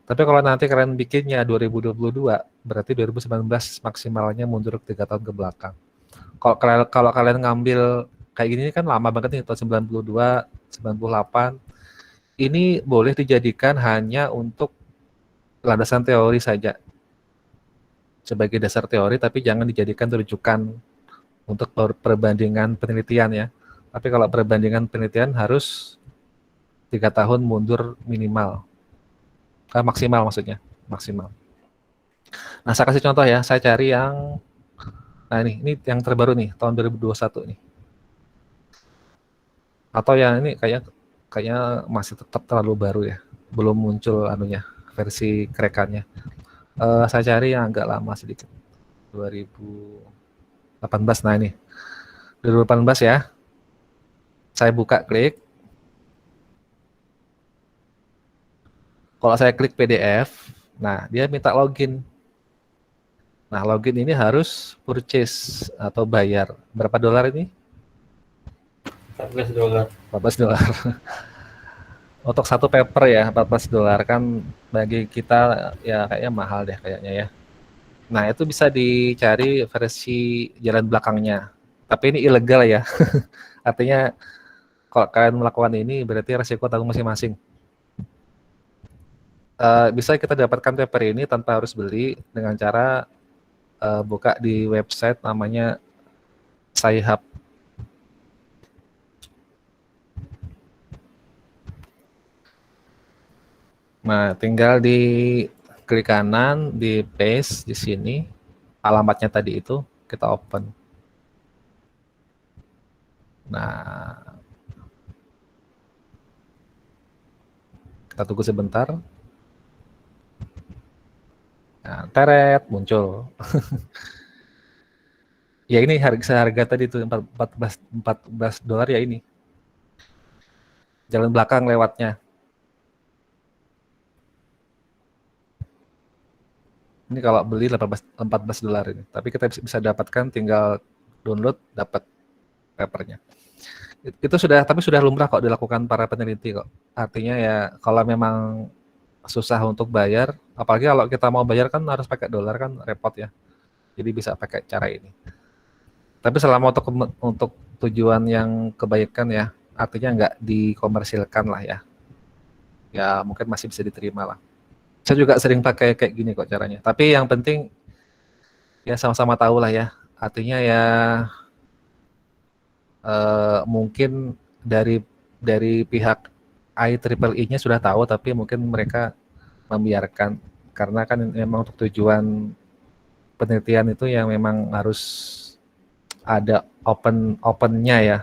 A: Tapi kalau nanti kalian bikinnya 2022, berarti 2019 maksimalnya mundur 3 tahun ke belakang. Kalau kalian ngambil kayak gini kan lama banget nih, tahun 92, 98. Ini boleh dijadikan hanya untuk landasan teori saja. Sebagai dasar teori, tapi jangan dijadikan rujukan untuk perbandingan penelitian ya. Tapi kalau perbandingan penelitian harus 3 tahun mundur minimal. Maksimal maksudnya, maksimal. Nah, saya kasih contoh ya, saya cari yang, nah ini yang terbaru nih, tahun 2021 nih. Atau yang ini kayaknya masih tetap terlalu baru ya, belum muncul anunya, versi kerekannya. Saya cari yang agak lama sedikit, 2018, nah ini, 2018 ya. Saya buka klik. Kalau saya klik PDF, nah dia minta login. Nah, login ini harus purchase atau bayar. Berapa dolar ini?
B: $14.
A: $14. Untuk satu paper ya, $14 kan bagi kita ya kayaknya mahal deh kayaknya ya. Nah, itu bisa dicari versi jalan belakangnya. Tapi ini ilegal ya. Artinya kalau kalian melakukan ini berarti resiko tanggung masing-masing. Bisa kita dapatkan paper ini tanpa harus beli dengan cara buka di website namanya Sci-Hub. Nah, tinggal di klik kanan, di paste di sini alamatnya tadi itu, kita open. Nah, kita tunggu sebentar. Nah, teret muncul. Ya ini harga tadi itu $14 ya ini. Jalan belakang lewatnya. Ini kalau beli $14 ini. Tapi kita bisa dapatkan, tinggal download, dapat papernya. Itu tapi sudah lumrah kok dilakukan para peneliti kok. Artinya ya kalau memang susah untuk bayar, apalagi kalau kita mau bayar kan harus pakai dolar kan repot ya. Jadi bisa pakai cara ini. Tapi selama untuk tujuan yang kebaikan ya, artinya nggak dikomersilkan lah ya. Ya mungkin masih bisa diterima lah. Saya juga sering pakai kayak gini kok caranya. Tapi yang penting ya sama-sama tahu lah ya. Artinya ya mungkin dari pihak IEEE-nya sudah tahu, tapi mungkin mereka membiarkan karena kan memang untuk tujuan penelitian itu yang memang harus ada opennya ya,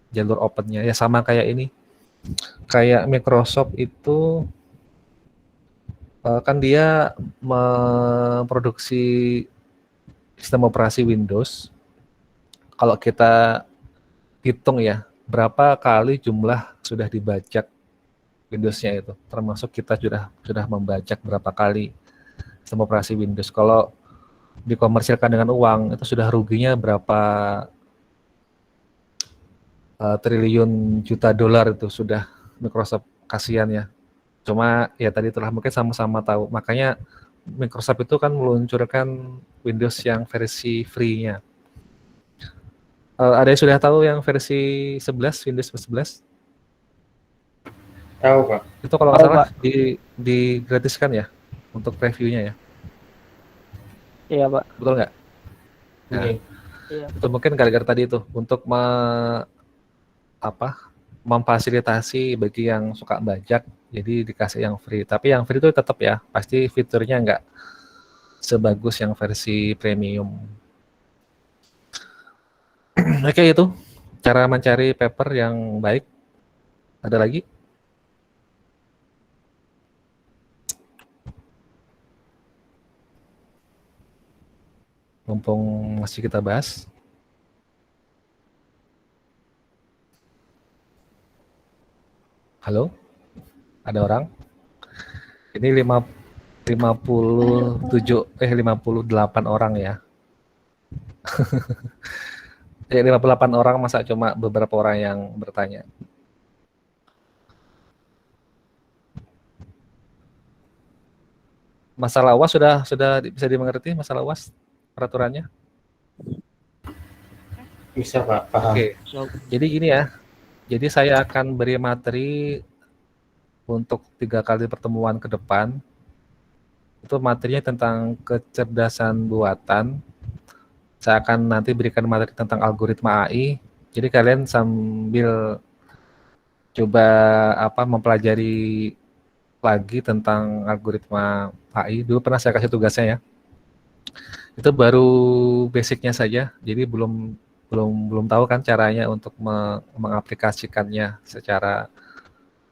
A: jalur opennya ya, sama kayak ini, kayak Microsoft itu kan dia memproduksi sistem operasi Windows. Kalau kita hitung ya, berapa kali jumlah sudah dibajak Windows-nya itu, termasuk kita sudah membajak berapa kali sistem operasi Windows. Kalau dikomersilkan dengan uang, itu sudah ruginya berapa triliun juta dolar itu sudah Microsoft, kasihan ya. Cuma ya tadi telah mungkin sama-sama tahu, makanya Microsoft itu kan meluncurkan Windows yang versi free-nya. Ada yang sudah tahu yang versi 11, Windows 11?
B: Tahu, Pak.
A: Itu kalau nggak salah digratiskan ya untuk reviewnya ya.
H: Iya, Pak.
A: Betul nggak? Nah,
B: Oke.
H: Iya.
A: Itu mungkin gara-gara tadi itu untuk memfasilitasi bagi yang suka bajak, jadi dikasih yang free. Tapi yang free itu tetap ya, pasti fiturnya nggak sebagus yang versi premium. Oke, itu cara mencari paper yang baik. Ada lagi? Mumpung masih kita bahas. Halo? Ada orang? Ini 58 orang ya. 58 orang, masa cuma beberapa orang yang bertanya. Masalah UAS sudah bisa dimengerti, masalah UAS peraturannya?
B: Bisa Pak, paham.
A: Oke. Jadi gini ya. Jadi saya akan beri materi untuk 3 kali pertemuan ke depan. Itu materinya tentang kecerdasan buatan. Saya akan nanti berikan materi tentang algoritma AI. Jadi kalian sambil coba mempelajari lagi tentang algoritma AI. Dulu pernah saya kasih tugasnya ya. Itu baru basicnya saja. Jadi belum tahu kan caranya untuk mengaplikasikannya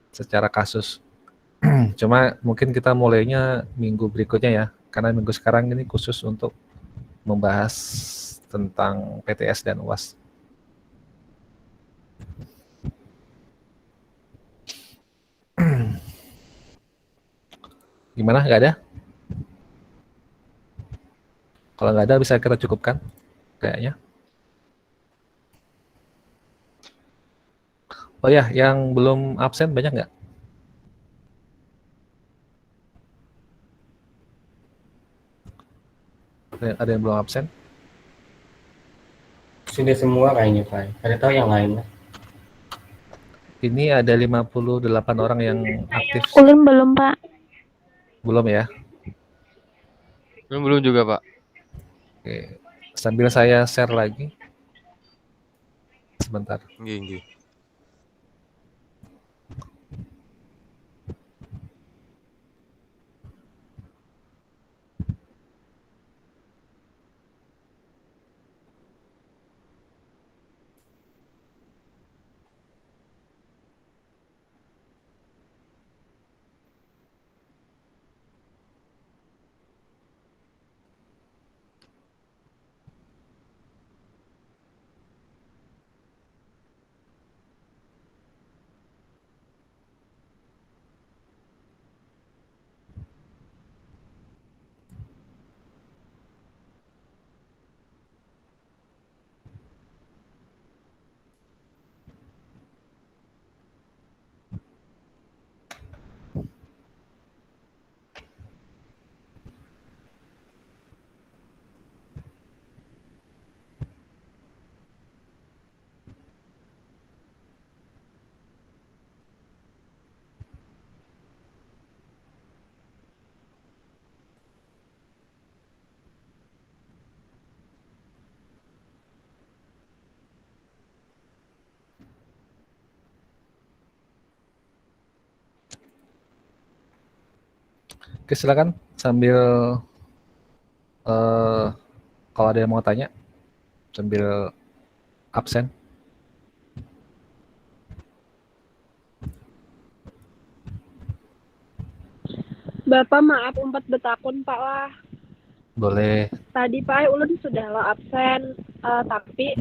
A: secara kasus. Cuma mungkin kita mulainya minggu berikutnya ya, karena minggu sekarang ini khusus untuk membahas tentang PTS dan UAS. Gimana? Nggak ada? Kalau nggak ada bisa kita cukupkan kayaknya. Oh ya, yang belum absen banyak nggak? Ada yang belum absen?
B: Sudah semua kayaknya Pak. Ada tahu yang lain?
A: Ini ada 58 orang yang aktif.
D: Ulun belum, Pak.
A: Belum ya?
I: Belum juga, Pak.
A: Oke. Sambil saya share lagi. Sebentar.
I: Nggih.
A: Oke, silakan sambil kalau ada yang mau tanya sambil absen.
J: Bapak maaf umpat betakun Pak lah.
A: Boleh.
J: Tadi Pak ulun sudah lo absen, tapi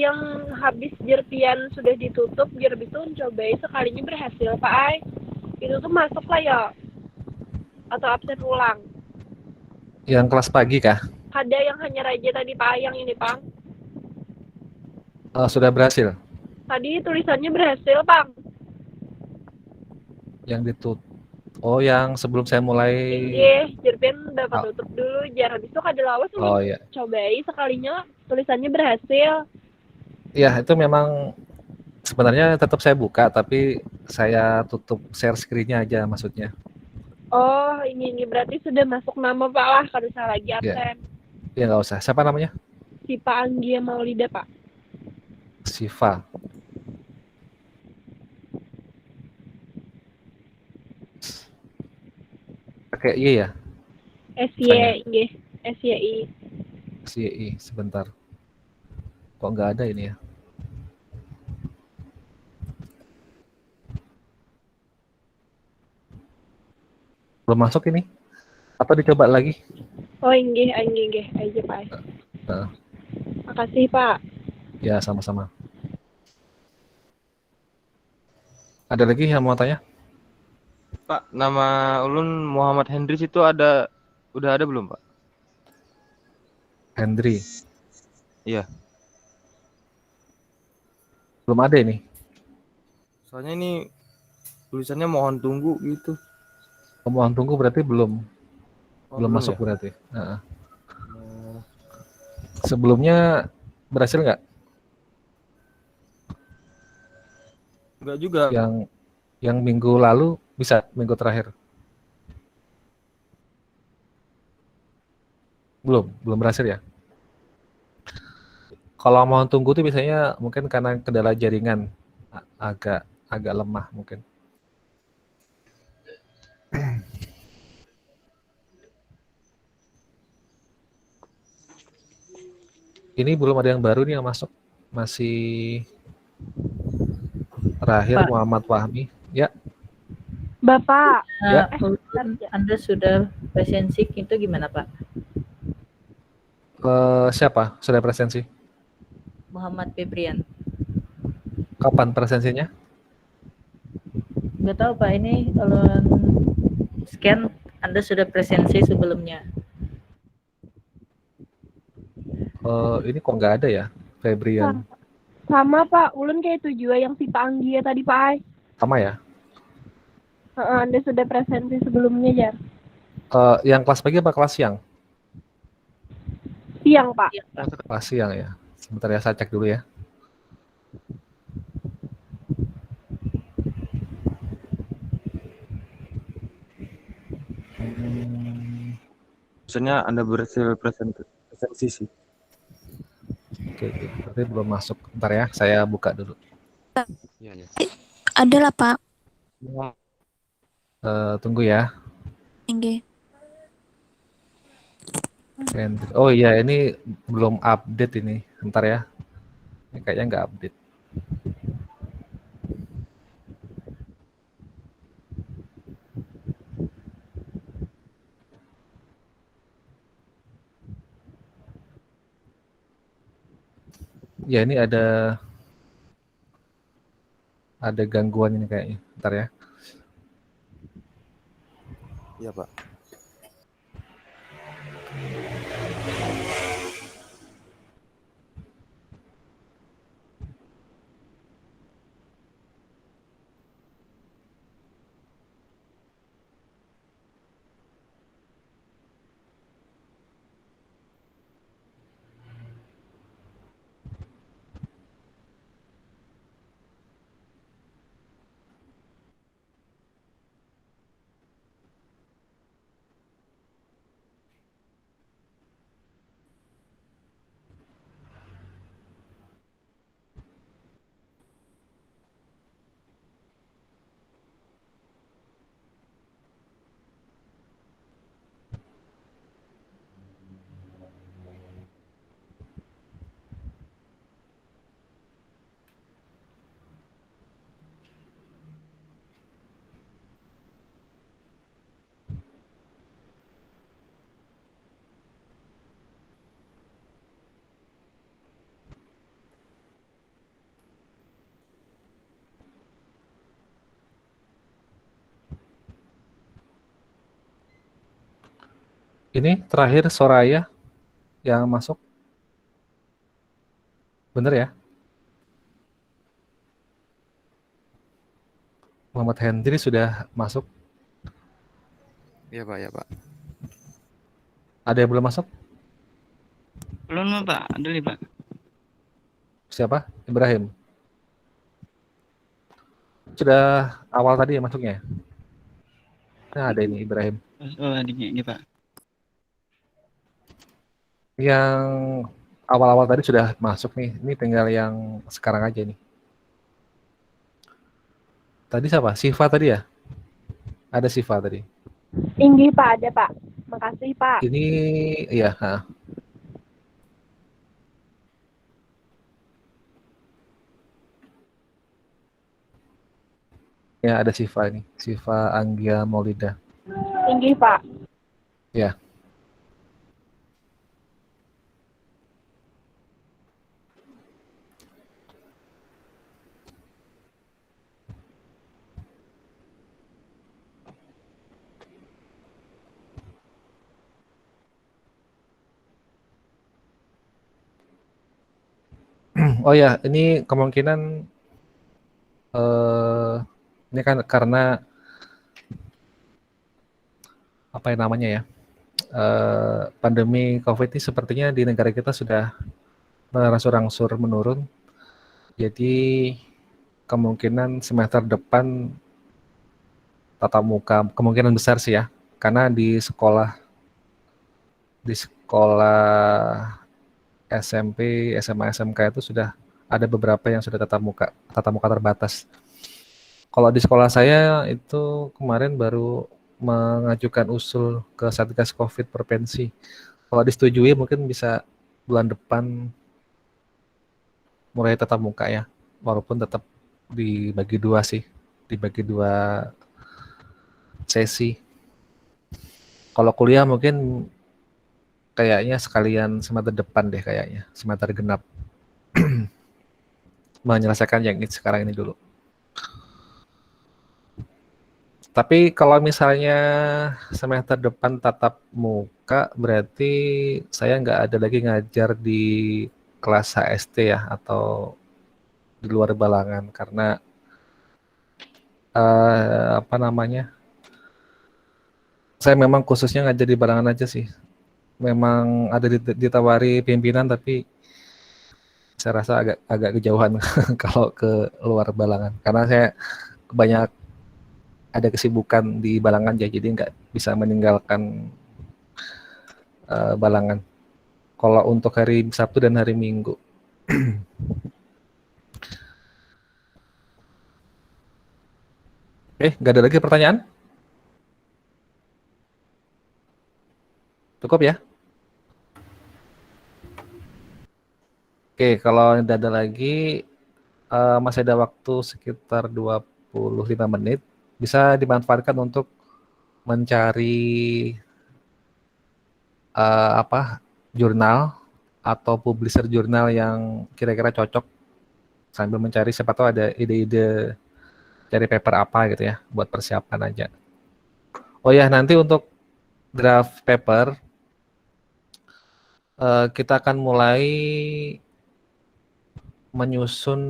J: yang habis jerpian sudah ditutup, habis itu cobain sekalinya berhasil Pak Ai. Itu tuh masuk lah ya, atau absen ulang.
A: Yang kelas pagi kah?
J: Ada yang hanya raja tadi Pak Ai, yang ini Pak.
A: Sudah berhasil?
J: Tadi tulisannya berhasil Pak.
A: Yang ditutup. Oh, yang sebelum saya mulai.
J: Iya, jerpian dapat tutup dulu, habis itu kada lawas.
A: Iya.
J: Cobain sekalinya tulisannya berhasil.
A: Ya, itu memang sebenarnya tetap saya buka, tapi saya tutup share screen-nya aja maksudnya.
J: Oh, ini berarti sudah masuk nama Pak lah, kada usah lagi absen.
A: Ya, nggak usah. Siapa namanya?
J: Sipa Anggia Maulida, Pak.
A: Siva. Pakai Y ya?
J: SYI. SYI.
A: SYI, sebentar. Kok nggak ada ini ya? Belum masuk ini? Atau dicoba lagi?
J: Oh, inggih aja, Pak.
A: Heeh.
J: Makasih, Pak.
A: Ya, sama-sama. Ada lagi yang mau tanya?
I: Pak, nama ulun Muhammad Hendris itu udah ada belum, Pak?
A: Hendri.
I: Iya.
A: Belum ada ini.
I: Soalnya ini tulisannya mohon tunggu gitu.
A: Mohon tunggu berarti belum
I: Belum
A: masuk
I: ya?
A: berarti. Heeh. Sebelumnya berhasil nggak?
I: Enggak juga.
A: Yang minggu lalu bisa, minggu terakhir. Belum berhasil ya. Kalau mohon tunggu tuh biasanya mungkin karena kendala jaringan agak lemah mungkin. Ini belum ada yang baru nih yang masuk. Masih terakhir
K: Pak.
A: Muhammad Fahmi. Ya.
J: Bapak.
A: Ya.
K: Anda sudah presensi itu gimana, Pak?
A: Siapa sudah presensi?
K: Muhammad Febrian.
A: Kapan presensinya?
K: Nggak tahu, Pak, ini kalau scan Anda sudah presensi sebelumnya.
A: Ini kok nggak ada ya, Febrian?
J: Sama, Pak. Ulun kayak itu juga yang Sipa Anggia tadi, Pak Ai.
A: Sama ya?
J: Anda sudah presensi sebelumnya, Jar.
A: Yang kelas pagi apa kelas siang?
J: Siang, Pak.
A: Kelas siang ya. Sebentar ya, saya cek dulu ya.
I: Maksudnya Anda berhasil presensi sih.
A: Oke, berarti belum masuk. Bentar ya, saya buka dulu.
I: Iya.
G: Ada lah, Pak.
A: Tunggu ya.
G: Enggak.
A: Oh iya, ini belum update ini. Bentar ya. Ini kayaknya nggak update. Ya, ini ada gangguan ini kayaknya. Bentar ya.
I: Iya, Pak.
A: Ini terakhir Soraya yang masuk. Bener ya? Muhammad Hendri sudah masuk.
E: Iya, Pak, ya, Pak.
A: Ada yang belum masuk?
E: Belum, Pak. Ada nih, Pak.
A: Siapa? Ibrahim. Sudah awal tadi ya masuknya? Nah, ada ini Ibrahim.
E: Oh, adiknya ini, Pak.
A: Yang awal-awal tadi sudah masuk nih. Ini tinggal yang sekarang aja nih. Tadi siapa? Siva tadi ya? Ada Siva tadi.
J: Inggih Pak, ada Pak. Makasih Pak.
A: Ini iya, ya ada Siva ini. Siva Anggia Maulida.
J: Inggih Pak.
A: Ya. Oh ya, ini kemungkinan ini kan karena apa yang namanya ya, pandemi COVID ini sepertinya di negara kita sudah berangsur-angsur menurun. Jadi kemungkinan semester depan tatap muka kemungkinan besar sih ya, karena di sekolah SMP, SMA, SMK itu sudah ada beberapa yang sudah tatap muka terbatas. Kalau di sekolah saya itu kemarin baru mengajukan usul ke Satgas COVID Provinsi. Kalau disetujui mungkin bisa bulan depan mulai tatap muka ya, walaupun tetap dibagi dua sih, dibagi dua sesi. Kalau kuliah mungkin kayaknya sekalian semester depan deh kayaknya, semester genap. Menyelesaikan yang sekarang ini dulu. Tapi kalau misalnya semester depan tatap muka, berarti saya nggak ada lagi ngajar di kelas HST ya, atau di luar Balangan, karena apa namanya, saya memang khususnya ngajar di Balangan aja sih. Memang ada ditawari pimpinan, tapi saya rasa agak kejauhan kalau ke luar Balangan, karena saya banyak ada kesibukan di Balangan ya, jadi nggak bisa meninggalkan Balangan. Kalau untuk hari Sabtu dan hari Minggu. Nggak ada lagi pertanyaan? Cukup ya? Kalau tidak ada lagi, masih ada waktu sekitar 25 menit. Bisa dimanfaatkan untuk mencari jurnal atau publisher jurnal yang kira-kira cocok, sambil mencari siapa tahu ada ide-ide cari paper apa gitu ya, buat persiapan aja. Oh ya, nanti untuk draft paper kita akan mulai menyusun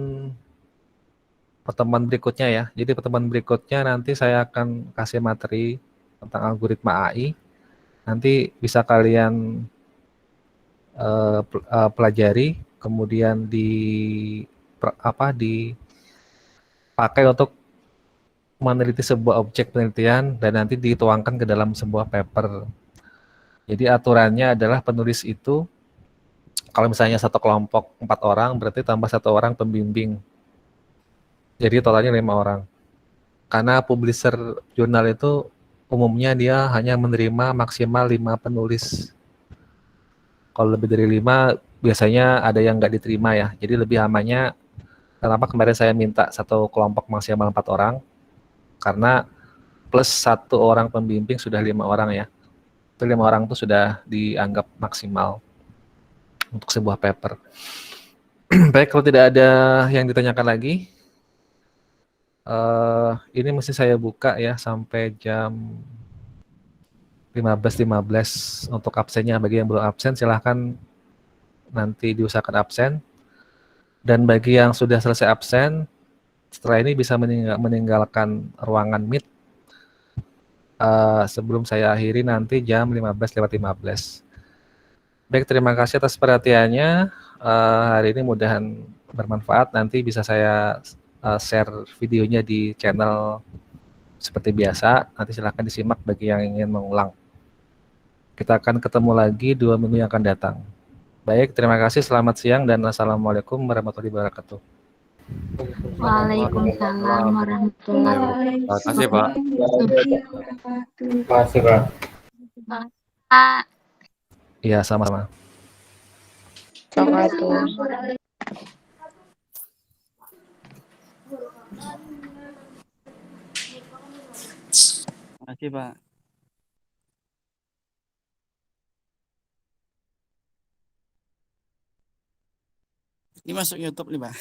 A: pertemuan berikutnya ya. Jadi pertemuan berikutnya nanti saya akan kasih materi tentang algoritma AI. Nanti bisa kalian pelajari, kemudian dipakai untuk meneliti sebuah objek penelitian dan nanti dituangkan ke dalam sebuah paper. Jadi aturannya adalah penulis itu, kalau misalnya satu kelompok 4 orang, berarti tambah 1 orang pembimbing. Jadi totalnya 5 orang. Karena publisher jurnal itu umumnya dia hanya menerima maksimal 5 penulis. Kalau lebih dari 5, biasanya ada yang nggak diterima ya. Jadi lebih amannya, kenapa kemarin saya minta satu kelompok maksimal 4 orang, karena plus 1 orang pembimbing sudah 5 orang ya. Itu 5 orang itu sudah dianggap maksimal untuk sebuah paper. Baik, kalau tidak ada yang ditanyakan lagi, ini mesti saya buka ya sampai jam 15.15 untuk absennya. Bagi yang belum absen silahkan nanti diusahakan absen. Dan bagi yang sudah selesai absen, setelah ini bisa meninggalkan ruangan Meet sebelum saya akhiri nanti jam 15:15. Baik, terima kasih atas perhatiannya. Hari ini mudahan bermanfaat. Nanti bisa saya share videonya di channel seperti biasa. Nanti silahkan disimak bagi yang ingin mengulang. Kita akan ketemu lagi 2 minggu yang akan datang. Baik, terima kasih. Selamat siang dan assalamualaikum warahmatullahi wabarakatuh.
L: Waalaikumsalam warahmatullahi
I: Makasih, Pak.
B: Terima kasih, Pak.
L: wabarakatuh. Pak,
A: Iya, sama-sama.
L: wabarakatuh.
E: Makasih, Pak. Ini masuk YouTube nih, Pak.